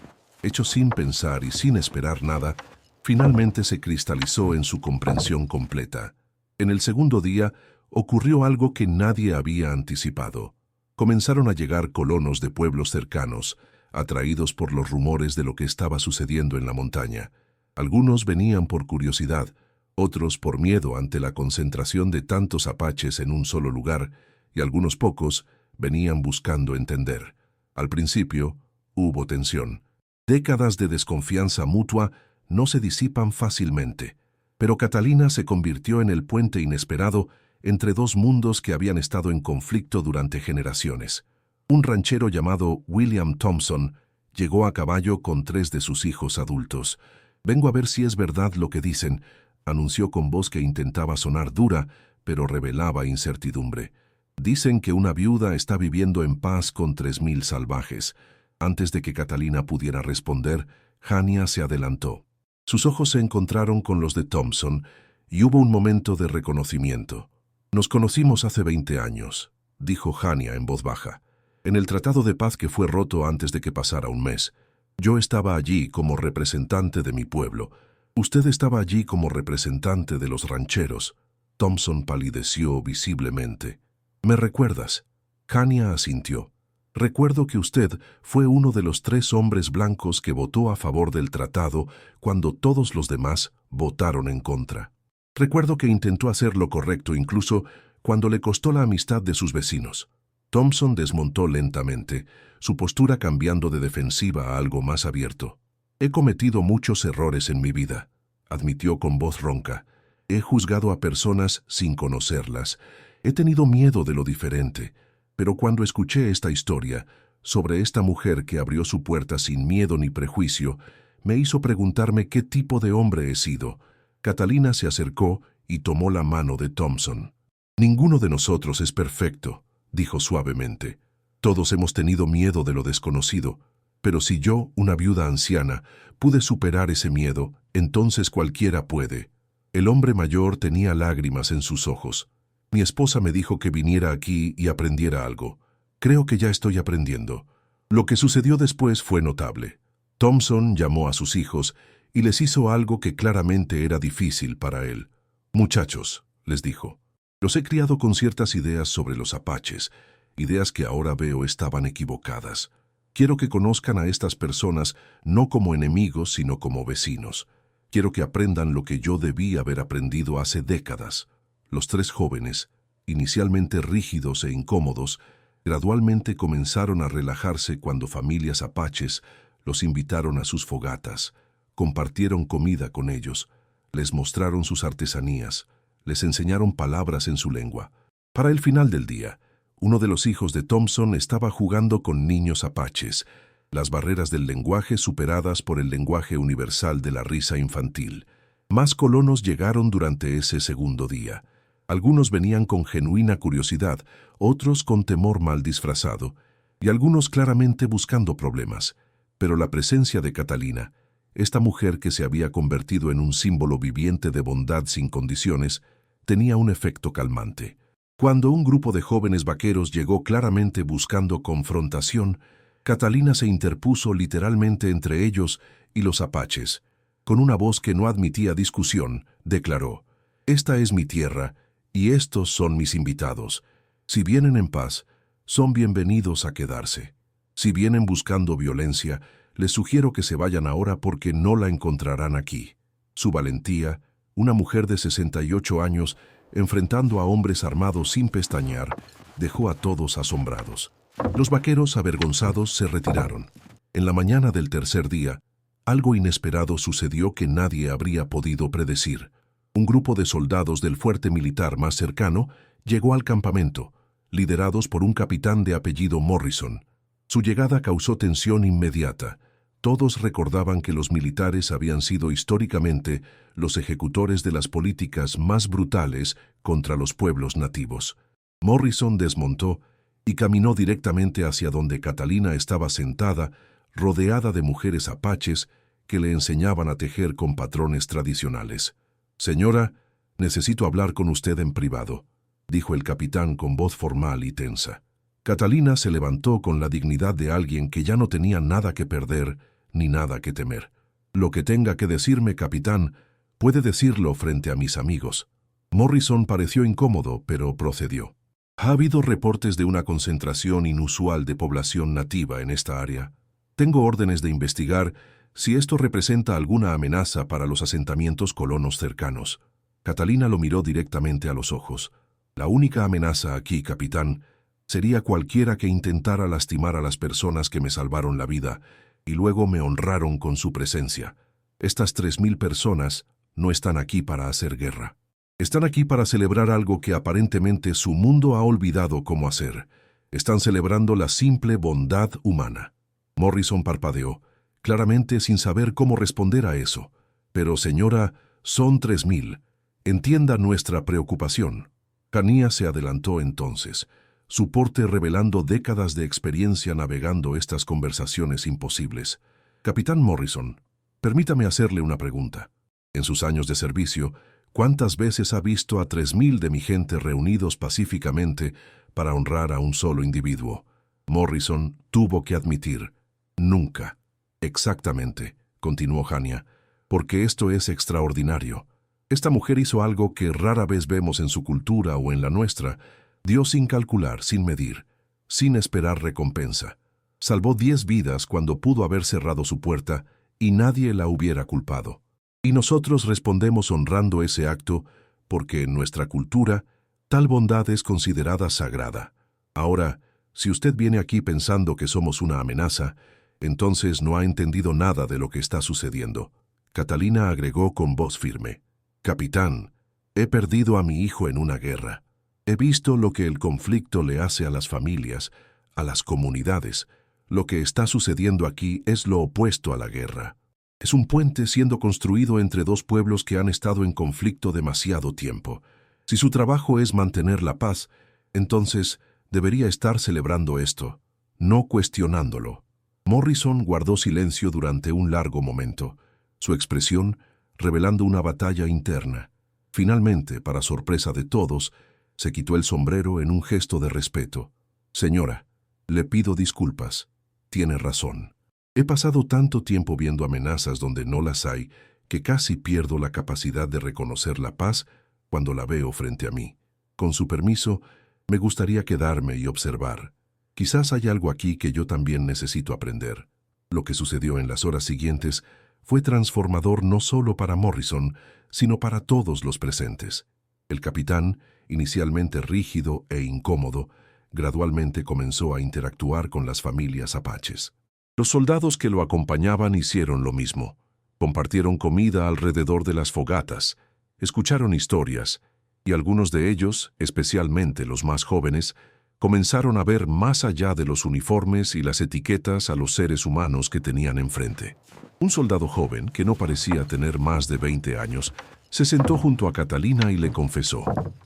sin pensar y sin esperar nada, finalmente se cristalizó en su comprensión completa. En el segundo día ocurrió algo que nadie había anticipado. Comenzaron a llegar colonos de pueblos cercanos, atraídos por los rumores de lo que estaba sucediendo en la montaña. Algunos venían por curiosidad, otros por miedo ante la concentración de tantos apaches en un solo lugar, y algunos pocos venían buscando entender. Al principio, hubo tensión. Décadas de desconfianza mutua no se disipan fácilmente, pero Catalina se convirtió en el puente inesperado entre 2 mundos que habían estado en conflicto durante generaciones. Un ranchero llamado William Thompson llegó a caballo con 3 de sus hijos adultos. «Vengo a ver si es verdad lo que dicen», anunció con voz que intentaba sonar dura, pero revelaba incertidumbre. «Dicen que una viuda está viviendo en paz con 3000 salvajes». Antes de que Catalina pudiera responder, Hania se adelantó. Sus ojos se encontraron con los de Thompson y hubo un momento de reconocimiento. «Nos conocimos hace 20 años», dijo Hania en voz baja. «En el tratado de paz que fue roto antes de que pasara un mes. Yo estaba allí como representante de mi pueblo. Usted estaba allí como representante de los rancheros». Thompson palideció visiblemente. «¿Me recuerdas?» Hania asintió. «Recuerdo que usted fue uno de los 3 hombres blancos que votó a favor del tratado cuando todos los demás votaron en contra. Recuerdo que intentó hacer lo correcto incluso cuando le costó la amistad de sus vecinos». Thompson desmontó lentamente, su postura cambiando de defensiva a algo más abierto. «He cometido muchos errores en mi vida», admitió con voz ronca. «He juzgado a personas sin conocerlas. He tenido miedo de lo diferente. Pero cuando escuché esta historia, sobre esta mujer que abrió su puerta sin miedo ni prejuicio, me hizo preguntarme qué tipo de hombre he sido». Catalina se acercó y tomó la mano de Thompson. «Ninguno de nosotros es perfecto», dijo suavemente. «Todos hemos tenido miedo de lo desconocido. Pero si yo, una viuda anciana, pude superar ese miedo, entonces cualquiera puede». El hombre mayor tenía lágrimas en sus ojos. «Mi esposa me dijo que viniera aquí y aprendiera algo. Creo que ya estoy aprendiendo». Lo que sucedió después fue notable. Thompson llamó a sus hijos y les hizo algo que claramente era difícil para él. «Muchachos», les dijo, «los he criado con ciertas ideas sobre los apaches, ideas que ahora veo estaban equivocadas. Quiero que conozcan a estas personas no como enemigos, sino como vecinos. Quiero que aprendan lo que yo debí haber aprendido hace décadas». Los 3 jóvenes, inicialmente rígidos e incómodos, gradualmente comenzaron a relajarse cuando familias apaches los invitaron a sus fogatas, compartieron comida con ellos, les mostraron sus artesanías, les enseñaron palabras en su lengua. Para el final del día, uno de los hijos de Thompson estaba jugando con niños apaches, las barreras del lenguaje superadas por el lenguaje universal de la risa infantil. Más colonos llegaron durante ese segundo día. Algunos venían con genuina curiosidad, otros con temor mal disfrazado, y algunos claramente buscando problemas. Pero la presencia de Catalina, esta mujer que se había convertido en un símbolo viviente de bondad sin condiciones, tenía un efecto calmante. Cuando un grupo de jóvenes vaqueros llegó claramente buscando confrontación, Catalina se interpuso literalmente entre ellos y los apaches. Con una voz que no admitía discusión, declaró: «Esta es mi tierra, y estos son mis invitados. Si vienen en paz, son bienvenidos a quedarse. Si vienen buscando violencia, les sugiero que se vayan ahora porque no la encontrarán aquí». Su valentía, una mujer de 68 años, enfrentando a hombres armados sin pestañear, dejó a todos asombrados. Los vaqueros, avergonzados, se retiraron. En la mañana del tercer día, algo inesperado sucedió que nadie habría podido predecir. Un grupo de soldados del fuerte militar más cercano llegó al campamento, liderados por un capitán de apellido Morrison. Su llegada causó tensión inmediata. Todos recordaban que los militares habían sido históricamente los ejecutores de las políticas más brutales contra los pueblos nativos. Morrison desmontó y caminó directamente hacia donde Catalina estaba sentada, rodeada de mujeres apaches que le enseñaban a tejer con patrones tradicionales. «Señora, necesito hablar con usted en privado», dijo el capitán con voz formal y tensa. Catalina se levantó con la dignidad de alguien que ya no tenía nada que perder ni nada que temer. «Lo que tenga que decirme, capitán, puede decirlo frente a mis amigos». Morrison pareció incómodo, pero procedió. «¿Ha habido reportes de una concentración inusual de población nativa en esta área? Tengo órdenes de investigar si esto representa alguna amenaza para los asentamientos colonos cercanos». Catalina lo miró directamente a los ojos. «La única amenaza aquí, capitán, sería cualquiera que intentara lastimar a las personas que me salvaron la vida y luego me honraron con su presencia. Estas 3.000 personas no están aquí para hacer guerra. Están aquí para celebrar algo que aparentemente su mundo ha olvidado cómo hacer. Están celebrando la simple bondad humana». Morrison parpadeó, claramente sin saber cómo responder a eso. «Pero señora, son 3.000. Entienda nuestra preocupación». Hania se adelantó entonces, su porte revelando décadas de experiencia navegando estas conversaciones imposibles. «Capitán Morrison, permítame hacerle una pregunta. En sus años de servicio, ¿cuántas veces ha visto a 3.000 de mi gente reunidos pacíficamente para honrar a un solo individuo?» Morrison tuvo que admitir: «Nunca». «Exactamente», continuó Hania, «porque esto es extraordinario. Esta mujer hizo algo que rara vez vemos en su cultura o en la nuestra. Dio sin calcular, sin medir, sin esperar recompensa. Salvó 10 vidas cuando pudo haber cerrado su puerta y nadie la hubiera culpado. Y nosotros respondemos honrando ese acto porque en nuestra cultura tal bondad es considerada sagrada. Ahora, si usted viene aquí pensando que somos una amenaza, entonces no ha entendido nada de lo que está sucediendo». Catalina agregó con voz firme: «Capitán, he perdido a mi hijo en una guerra. He visto lo que el conflicto le hace a las familias, a las comunidades. Lo que está sucediendo aquí es lo opuesto a la guerra. Es un puente siendo construido entre dos pueblos que han estado en conflicto demasiado tiempo. Si su trabajo es mantener la paz, entonces debería estar celebrando esto, no cuestionándolo». Morrison guardó silencio durante un largo momento, su expresión revelando una batalla interna. Finalmente, para sorpresa de todos, se quitó el sombrero en un gesto de respeto. «Señora, le pido disculpas. Tiene razón. He pasado tanto tiempo viendo amenazas donde no las hay que casi pierdo la capacidad de reconocer la paz cuando la veo frente a mí. Con su permiso, me gustaría quedarme y observar. Quizás hay algo aquí que yo también necesito aprender». Lo que sucedió en las horas siguientes fue transformador no solo para Morrison, sino para todos los presentes. El capitán, inicialmente rígido e incómodo, gradualmente comenzó a interactuar con las familias apaches. Los soldados que lo acompañaban hicieron lo mismo. Compartieron comida alrededor de las fogatas, escucharon historias, y algunos de ellos, especialmente los más jóvenes, comenzaron a ver más allá de los uniformes y las etiquetas a los seres humanos que tenían enfrente. Un soldado joven, que no parecía tener más de 20 años, Se sentó junto a Catalina y le confesó: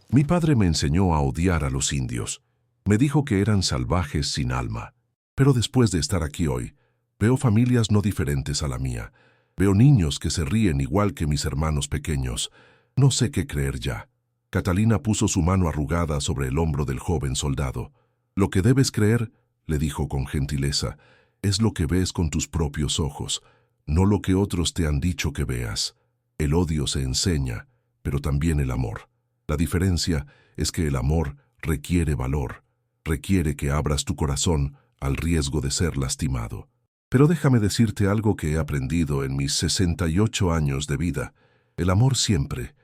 mi padre me enseñó a odiar a los indios. Me dijo que eran salvajes sin alma. Pero después de estar aquí hoy, veo familias no diferentes a la mía. Veo niños que se ríen igual que mis hermanos pequeños. No sé qué creer ya. Catalina puso su mano arrugada sobre el hombro del joven soldado. Lo que debes creer, le dijo con gentileza, es lo que ves con tus propios ojos, no lo que otros te han dicho que veas. El odio se enseña, pero también el amor. La diferencia es que el amor requiere valor, requiere que abras tu corazón al riesgo de ser lastimado. Pero déjame decirte algo que he aprendido en mis 68 años de vida. El amor siempre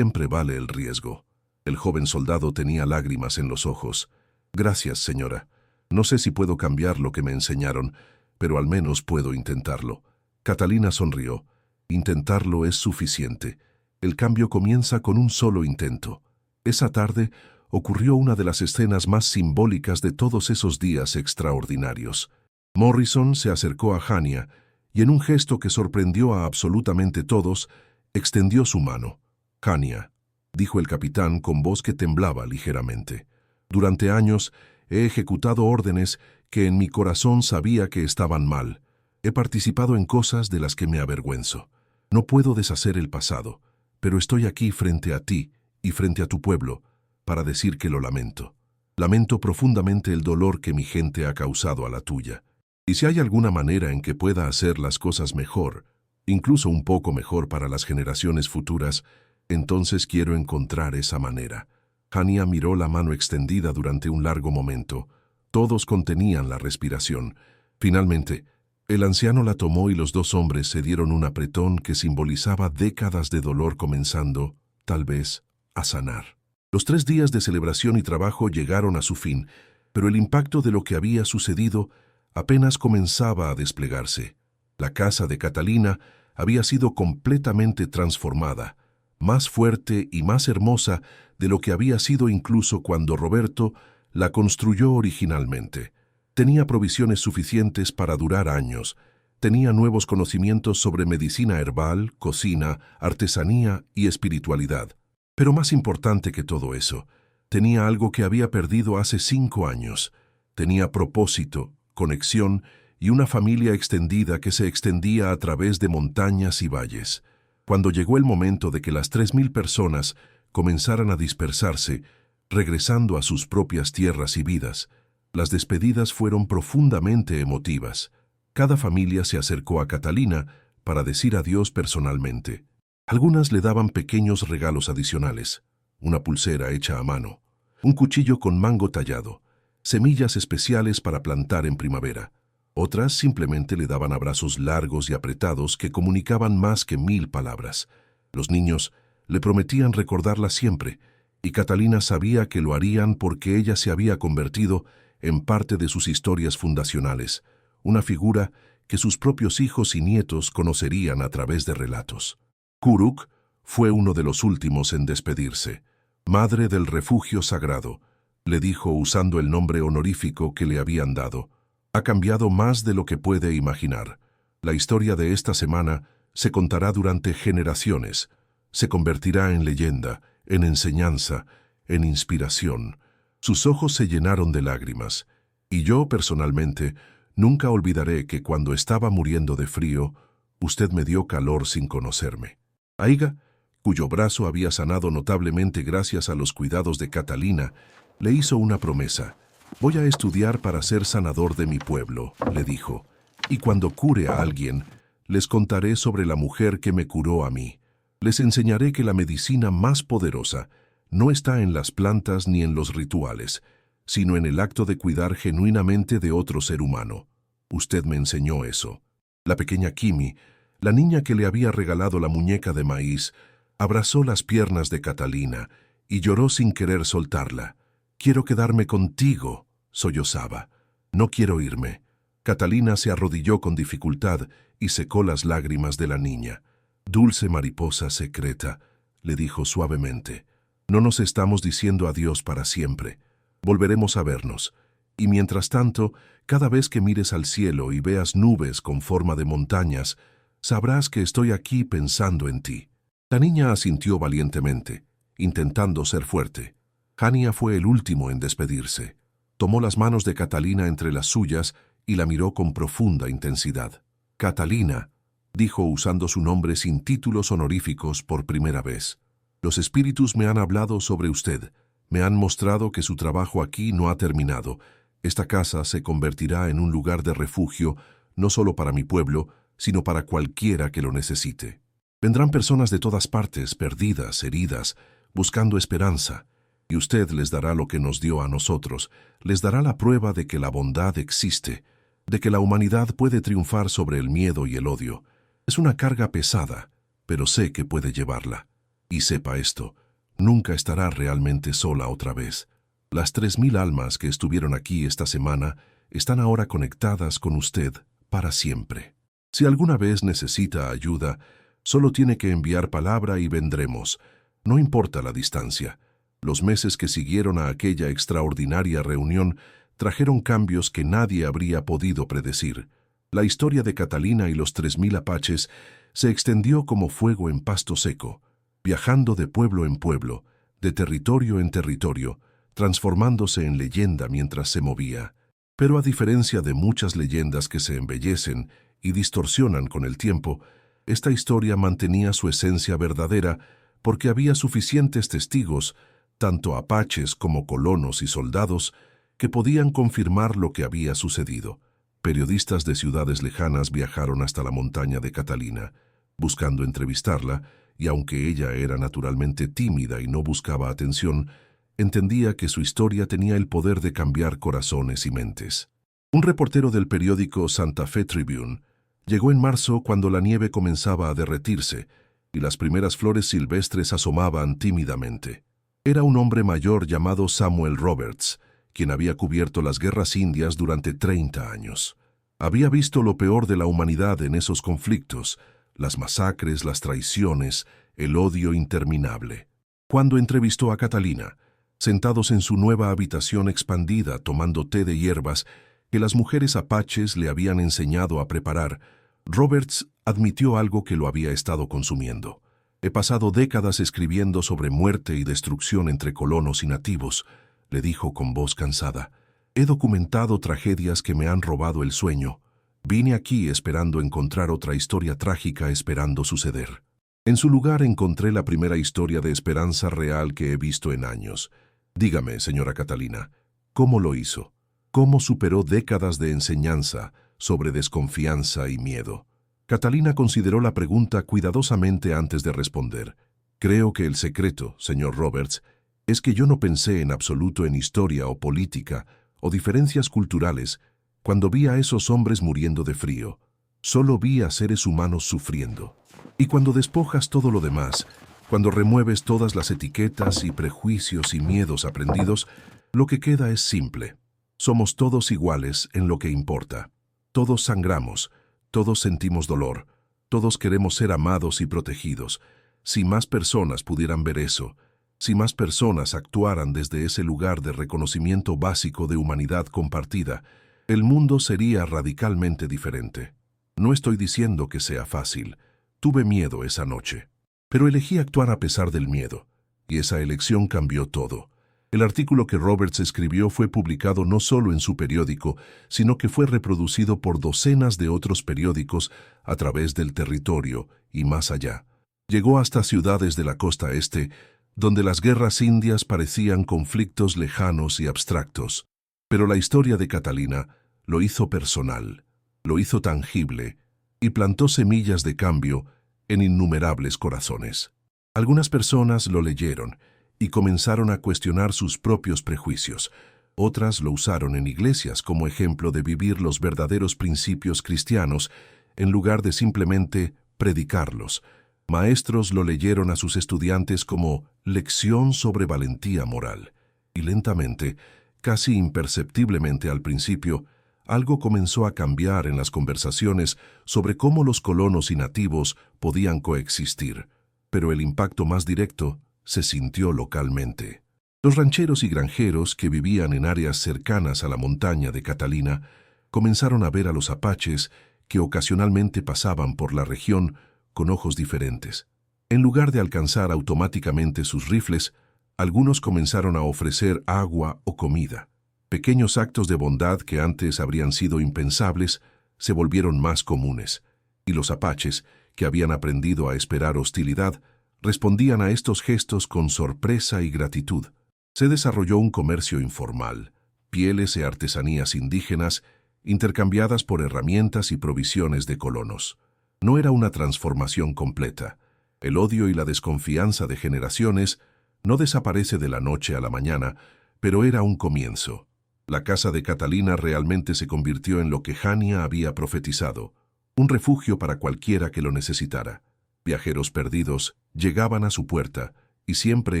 vale el riesgo. El joven soldado tenía lágrimas en los ojos. Gracias, señora. No sé si puedo cambiar lo que me enseñaron, pero al menos puedo intentarlo. Catalina sonrió. Intentarlo es suficiente. El cambio comienza con un solo intento. Esa tarde ocurrió una de las escenas más simbólicas de todos esos días extraordinarios. Morrison se acercó a Hania y en un gesto que sorprendió a absolutamente todos, extendió su mano. Hania, dijo el capitán con voz que temblaba ligeramente. Durante años he ejecutado órdenes que en mi corazón sabía que estaban mal. He participado en cosas de las que me avergüenzo. No puedo deshacer el pasado, pero estoy aquí frente a ti y frente a tu pueblo para decir que lo lamento. Lamento profundamente el dolor que mi gente ha causado a la tuya. Y si hay alguna manera en que pueda hacer las cosas mejor, incluso un poco mejor para las generaciones futuras, entonces quiero encontrar esa manera. Hania miró la mano extendida durante un largo momento. Todos contenían la respiración. Finalmente, el anciano la tomó y los dos hombres se dieron un apretón que simbolizaba décadas de dolor comenzando, tal vez, a sanar. Los 3 días de celebración y trabajo llegaron a su fin, pero el impacto de lo que había sucedido apenas comenzaba a desplegarse. La casa de Catalina había sido completamente transformada, más fuerte y más hermosa de lo que había sido incluso cuando Roberto la construyó originalmente. Tenía provisiones suficientes para durar años, tenía nuevos conocimientos sobre medicina herbal, cocina, artesanía y espiritualidad. Pero más importante que todo eso, tenía algo que había perdido hace 5 años. Tenía propósito, conexión y una familia extendida que se extendía a través de montañas y valles. Cuando llegó el momento de que las 3.000 personas comenzaran a dispersarse, regresando a sus propias tierras y vidas, las despedidas fueron profundamente emotivas. Cada familia se acercó a Catalina para decir adiós personalmente. Algunas le daban pequeños regalos adicionales, una pulsera hecha a mano, un cuchillo con mango tallado, semillas especiales para plantar en primavera. Otras simplemente le daban abrazos largos y apretados que comunicaban más que 1000 palabras. Los niños le prometían recordarla siempre, y Catalina sabía que lo harían porque ella se había convertido en parte de sus historias fundacionales, una figura que sus propios hijos y nietos conocerían a través de relatos. Kuruk fue uno de los últimos en despedirse. Madre del refugio sagrado, le dijo usando el nombre honorífico que le habían dado. Ha cambiado más de lo que puede imaginar. La historia de esta semana se contará durante generaciones. Se convertirá en leyenda, en enseñanza, en inspiración. Sus ojos se llenaron de lágrimas. Y yo, personalmente, nunca olvidaré que cuando estaba muriendo de frío, usted me dio calor sin conocerme. Aiga, cuyo brazo había sanado notablemente gracias a los cuidados de Catalina, le hizo una promesa. Voy a estudiar para ser sanador de mi pueblo, le dijo, y cuando cure a alguien, les contaré sobre la mujer que me curó a mí. Les enseñaré que la medicina más poderosa no está en las plantas ni en los rituales, sino en el acto de cuidar genuinamente de otro ser humano. Usted me enseñó eso. La pequeña Kimi, la niña que le había regalado la muñeca de maíz, abrazó las piernas de Catalina y lloró sin querer soltarla. Quiero quedarme contigo, sollozaba. No quiero irme. Catalina se arrodilló con dificultad y secó las lágrimas de la niña. Dulce mariposa secreta, le dijo suavemente. No nos estamos diciendo adiós para siempre. Volveremos a vernos. Y mientras tanto, cada vez que mires al cielo y veas nubes con forma de montañas, sabrás que estoy aquí pensando en ti. La niña asintió valientemente, intentando ser fuerte. Hania fue el último en despedirse. Tomó las manos de Catalina entre las suyas y la miró con profunda intensidad. «Catalina», dijo usando su nombre sin títulos honoríficos por primera vez. «Los espíritus me han hablado sobre usted. Me han mostrado que su trabajo aquí no ha terminado. Esta casa se convertirá en un lugar de refugio, no solo para mi pueblo, sino para cualquiera que lo necesite. Vendrán personas de todas partes, perdidas, heridas, buscando esperanza, y usted les dará lo que nos dio a nosotros, les dará la prueba de que la bondad existe, de que la humanidad puede triunfar sobre el miedo y el odio. Es una carga pesada, pero sé que puede llevarla. Y sepa esto, nunca estará realmente sola otra vez. Las 3000 almas que estuvieron aquí esta semana están ahora conectadas con usted para siempre. Si alguna vez necesita ayuda, solo tiene que enviar palabra y vendremos. No importa la distancia. Los meses que siguieron a aquella extraordinaria reunión trajeron cambios que nadie habría podido predecir. La historia de Catalina y los 3000 apaches se extendió como fuego en pasto seco, viajando de pueblo en pueblo, de territorio en territorio, transformándose en leyenda mientras se movía. Pero a diferencia de muchas leyendas que se embellecen y distorsionan con el tiempo, esta historia mantenía su esencia verdadera porque había suficientes testigos, tanto apaches como colonos y soldados, que podían confirmar lo que había sucedido. Periodistas de ciudades lejanas viajaron hasta la montaña de Catalina, buscando entrevistarla, y aunque ella era naturalmente tímida y no buscaba atención, entendía que su historia tenía el poder de cambiar corazones y mentes. Un reportero del periódico Santa Fe Tribune llegó en marzo cuando la nieve comenzaba a derretirse y las primeras flores silvestres asomaban tímidamente. Era un hombre mayor llamado Samuel Roberts, quien había cubierto las guerras indias durante 30 años. Había visto lo peor de la humanidad en esos conflictos, las masacres, las traiciones, el odio interminable. Cuando entrevistó a Catalina, sentados en su nueva habitación expandida tomando té de hierbas que las mujeres apaches le habían enseñado a preparar, Roberts admitió algo que lo había estado consumiendo. «He pasado décadas escribiendo sobre muerte y destrucción entre colonos y nativos», le dijo con voz cansada. «He documentado tragedias que me han robado el sueño. Vine aquí esperando encontrar otra historia trágica esperando suceder. En su lugar encontré la primera historia de esperanza real que he visto en años. Dígame, señora Catalina, ¿cómo lo hizo? ¿Cómo superó décadas de enseñanza sobre desconfianza y miedo?» Catalina consideró la pregunta cuidadosamente antes de responder. «Creo que el secreto, señor Roberts, es que yo no pensé en absoluto en historia o política o diferencias culturales cuando vi a esos hombres muriendo de frío. Solo vi a seres humanos sufriendo. Y cuando despojas todo lo demás, cuando remueves todas las etiquetas y prejuicios y miedos aprendidos, lo que queda es simple. Somos todos iguales en lo que importa. Todos sangramos, todos sentimos dolor, todos queremos ser amados y protegidos. Si más personas pudieran ver eso, si más personas actuaran desde ese lugar de reconocimiento básico de humanidad compartida, el mundo sería radicalmente diferente. No estoy diciendo que sea fácil. Tuve miedo esa noche. Pero elegí actuar a pesar del miedo, y esa elección cambió todo. El artículo que Roberts escribió fue publicado no solo en su periódico, sino que fue reproducido por docenas de otros periódicos a través del territorio y más allá. Llegó hasta ciudades de la costa este, donde las guerras indias parecían conflictos lejanos y abstractos. Pero la historia de Catalina lo hizo personal, lo hizo tangible y plantó semillas de cambio en innumerables corazones. Algunas personas lo leyeron y comenzaron a cuestionar sus propios prejuicios. Otras lo usaron en iglesias como ejemplo de vivir los verdaderos principios cristianos en lugar de simplemente predicarlos. Maestros lo leyeron a sus estudiantes como lección sobre valentía moral. Y lentamente, casi imperceptiblemente al principio, algo comenzó a cambiar en las conversaciones sobre cómo los colonos y nativos podían coexistir. Pero el impacto más directo se sintió localmente. Los rancheros y granjeros que vivían en áreas cercanas a la montaña de Catalina comenzaron a ver a los apaches que ocasionalmente pasaban por la región con ojos diferentes. En lugar de alcanzar automáticamente sus rifles, algunos comenzaron a ofrecer agua o comida. Pequeños actos de bondad que antes habrían sido impensables se volvieron más comunes, y los apaches, que habían aprendido a esperar hostilidad, respondían a estos gestos con sorpresa y gratitud. Se desarrolló un comercio informal, pieles y artesanías indígenas intercambiadas por herramientas y provisiones de colonos. No era una transformación completa. El odio y la desconfianza de generaciones no desaparece de la noche a la mañana, pero era un comienzo. La casa de Catalina realmente se convirtió en lo que Hania había profetizado, un refugio para cualquiera que lo necesitara. Viajeros perdidos llegaban a su puerta y siempre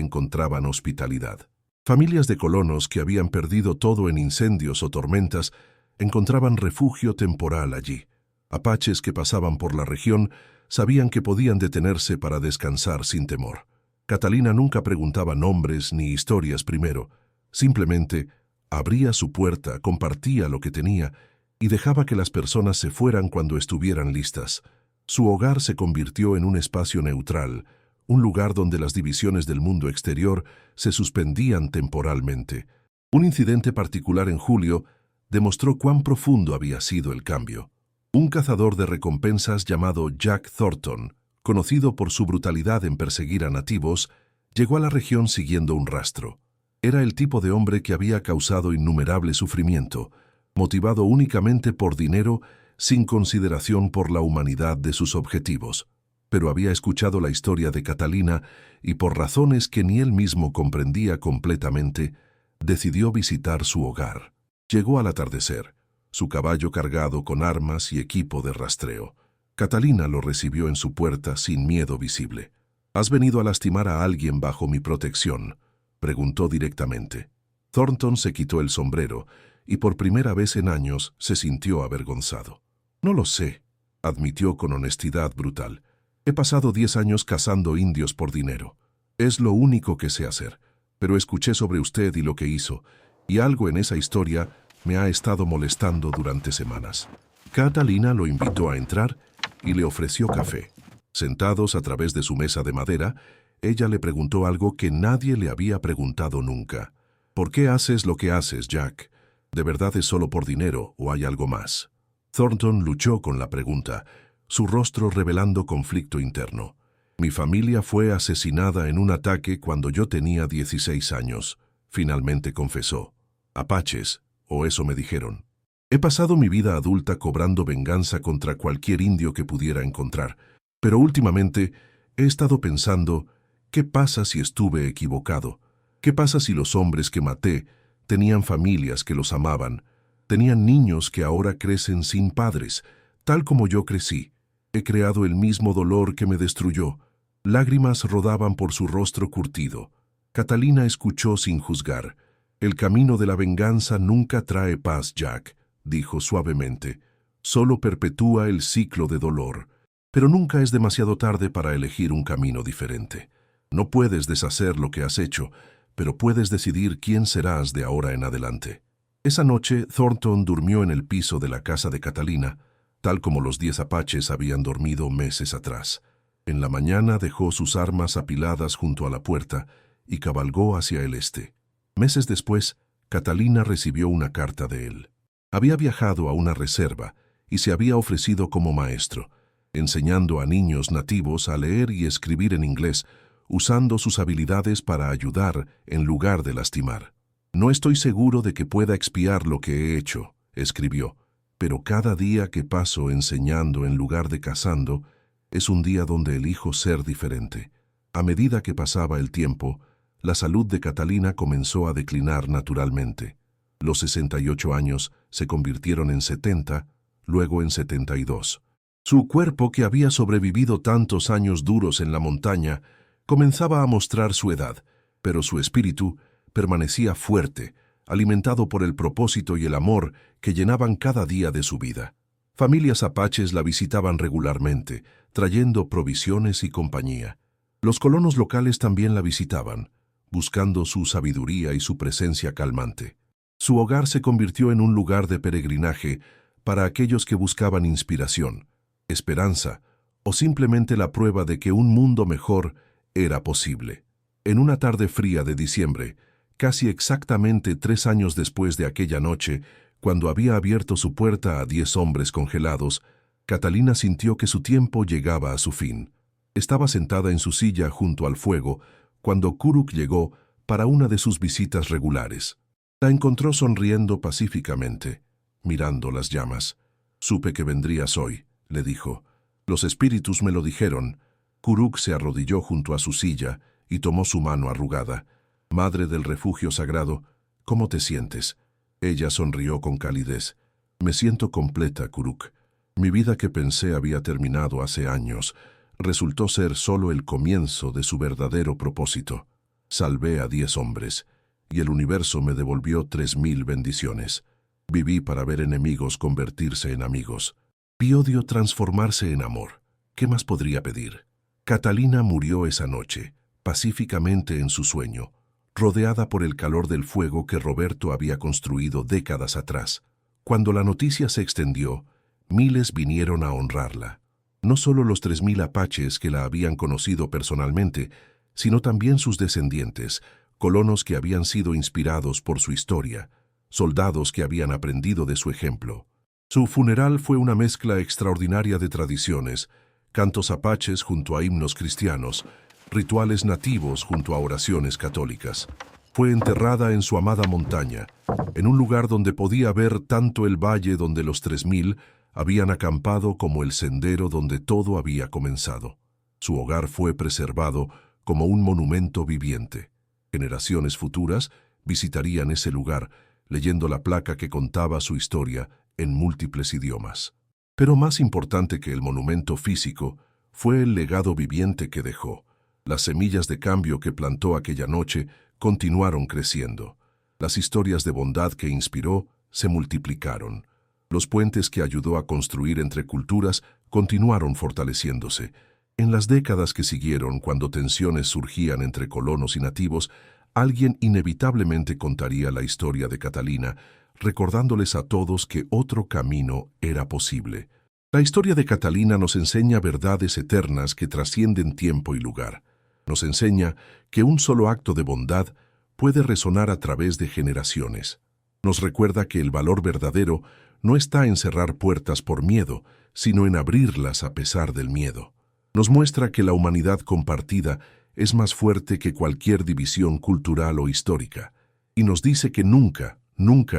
encontraban hospitalidad. Familias de colonos que habían perdido todo en incendios o tormentas encontraban refugio temporal allí. Apaches que pasaban por la región sabían que podían detenerse para descansar sin temor. Catalina nunca preguntaba nombres ni historias primero. Simplemente abría su puerta, compartía lo que tenía y dejaba que las personas se fueran cuando estuvieran listas. Su hogar se convirtió en un espacio neutral, un lugar donde las divisiones del mundo exterior se suspendían temporalmente. Un incidente particular en julio demostró cuán profundo había sido el cambio. Un cazador de recompensas llamado Jack Thornton, conocido por su brutalidad en perseguir a nativos, llegó a la región siguiendo un rastro. Era el tipo de hombre que había causado innumerable sufrimiento, motivado únicamente por dinero, sin consideración por la humanidad de sus objetivos. Pero había escuchado la historia de Catalina y por razones que ni él mismo comprendía completamente, decidió visitar su hogar. Llegó al atardecer, su caballo cargado con armas y equipo de rastreo. Catalina lo recibió en su puerta sin miedo visible. «¿Has venido a lastimar a alguien bajo mi protección?», preguntó directamente. Thornton se quitó el sombrero y por primera vez en años se sintió avergonzado. «No lo sé», admitió con honestidad brutal. «He pasado 10 años cazando indios por dinero. Es lo único que sé hacer. Pero escuché sobre usted y lo que hizo, y algo en esa historia me ha estado molestando durante semanas». Catalina lo invitó a entrar y le ofreció café. Sentados a través de su mesa de madera, ella le preguntó algo que nadie le había preguntado nunca. «¿Por qué haces lo que haces, Jack? ¿De verdad es solo por dinero o hay algo más?». Thornton luchó con la pregunta, su rostro revelando conflicto interno. «Mi familia fue asesinada en un ataque cuando yo tenía 16 años», finalmente confesó. «Apaches, o eso me dijeron. He pasado mi vida adulta cobrando venganza contra cualquier indio que pudiera encontrar, pero últimamente he estado pensando, ¿qué pasa si estuve equivocado? ¿Qué pasa si los hombres que maté tenían familias que los amaban? Tenían niños que ahora crecen sin padres, tal como yo crecí. He creado el mismo dolor que me destruyó». Lágrimas rodaban por su rostro curtido. Catalina escuchó sin juzgar. «El camino de la venganza nunca trae paz, Jack», dijo suavemente. «Solo perpetúa el ciclo de dolor. Pero nunca es demasiado tarde para elegir un camino diferente. No puedes deshacer lo que has hecho, pero puedes decidir quién serás de ahora en adelante». Esa noche, Thornton durmió en el piso de la casa de Catalina, tal como los 10 apaches habían dormido meses atrás. En la mañana dejó sus armas apiladas junto a la puerta y cabalgó hacia el este. Meses después, Catalina recibió una carta de él. Había viajado a una reserva y se había ofrecido como maestro, enseñando a niños nativos a leer y escribir en inglés, usando sus habilidades para ayudar en lugar de lastimar. «No estoy seguro de que pueda expiar lo que he hecho», escribió, «pero cada día que paso enseñando en lugar de cazando es un día donde elijo ser diferente». A medida que pasaba el tiempo, la salud de Catalina comenzó a declinar naturalmente. Los 68 años se convirtieron en 70, luego en 72. Su cuerpo, que había sobrevivido tantos años duros en la montaña, comenzaba a mostrar su edad, pero su espíritu permanecía fuerte, alimentado por el propósito y el amor que llenaban cada día de su vida. Familias apaches la visitaban regularmente, trayendo provisiones y compañía. Los colonos locales también la visitaban, buscando su sabiduría y su presencia calmante. Su hogar se convirtió en un lugar de peregrinaje para aquellos que buscaban inspiración, esperanza o simplemente la prueba de que un mundo mejor era posible. En una tarde fría de diciembre, casi exactamente 3 años después de aquella noche, cuando había abierto su puerta a 10 hombres congelados, Catalina sintió que su tiempo llegaba a su fin. Estaba sentada en su silla junto al fuego cuando Kuruk llegó para una de sus visitas regulares. La encontró sonriendo pacíficamente, mirando las llamas. «Supe que vendrías hoy», le dijo. «Los espíritus me lo dijeron». Kuruk se arrodilló junto a su silla y tomó su mano arrugada. «Madre del refugio sagrado, ¿cómo te sientes?». Ella sonrió con calidez. «Me siento completa, Kuruk. Mi vida que pensé había terminado hace años resultó ser solo el comienzo de su verdadero propósito. Salvé a 10 hombres, y el universo me devolvió 3000 bendiciones. Viví para ver enemigos convertirse en amigos. Vi odio transformarse en amor. ¿Qué más podría pedir?». Catalina murió esa noche, pacíficamente en su sueño, rodeada por el calor del fuego que Roberto había construido décadas atrás. Cuando la noticia se extendió, miles vinieron a honrarla. No solo los 3000 apaches que la habían conocido personalmente, sino también sus descendientes, colonos que habían sido inspirados por su historia, soldados que habían aprendido de su ejemplo. Su funeral fue una mezcla extraordinaria de tradiciones, cantos apaches junto a himnos cristianos, rituales nativos junto a oraciones católicas. Fue enterrada en su amada montaña, en un lugar donde podía ver tanto el valle donde los 3000 habían acampado como el sendero donde todo había comenzado. Su hogar fue preservado como un monumento viviente. Generaciones futuras visitarían ese lugar, leyendo la placa que contaba su historia en múltiples idiomas. Pero más importante que el monumento físico fue el legado viviente que dejó. Las semillas de cambio que plantó aquella noche continuaron creciendo. Las historias de bondad que inspiró se multiplicaron. Los puentes que ayudó a construir entre culturas continuaron fortaleciéndose. En las décadas que siguieron, cuando tensiones surgían entre colonos y nativos, alguien inevitablemente contaría la historia de Catalina, recordándoles a todos que otro camino era posible. La historia de Catalina nos enseña verdades eternas que trascienden tiempo y lugar. Nos enseña que un solo acto de bondad puede resonar a través de generaciones. Nos recuerda que el valor verdadero no está en cerrar puertas por miedo, sino en abrirlas a pesar del miedo. Nos muestra que la humanidad compartida es más fuerte que cualquier división cultural o histórica, y nos dice que nunca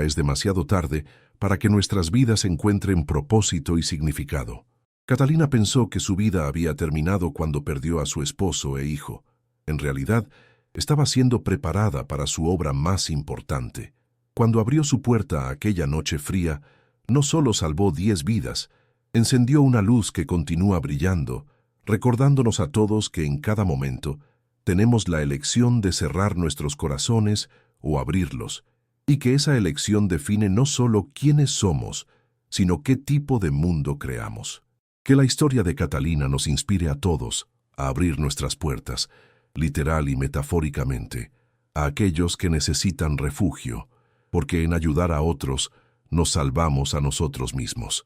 es demasiado tarde para que nuestras vidas encuentren propósito y significado. Catalina pensó que su vida había terminado cuando perdió a su esposo e hijo. En realidad, estaba siendo preparada para su obra más importante. Cuando abrió su puerta aquella noche fría, no solo salvó 10 vidas, encendió una luz que continúa brillando, recordándonos a todos que en cada momento tenemos la elección de cerrar nuestros corazones o abrirlos, y que esa elección define no solo quiénes somos, sino qué tipo de mundo creamos. Que la historia de Catalina nos inspire a todos a abrir nuestras puertas, literal y metafóricamente, a aquellos que necesitan refugio, porque en ayudar a otros nos salvamos a nosotros mismos.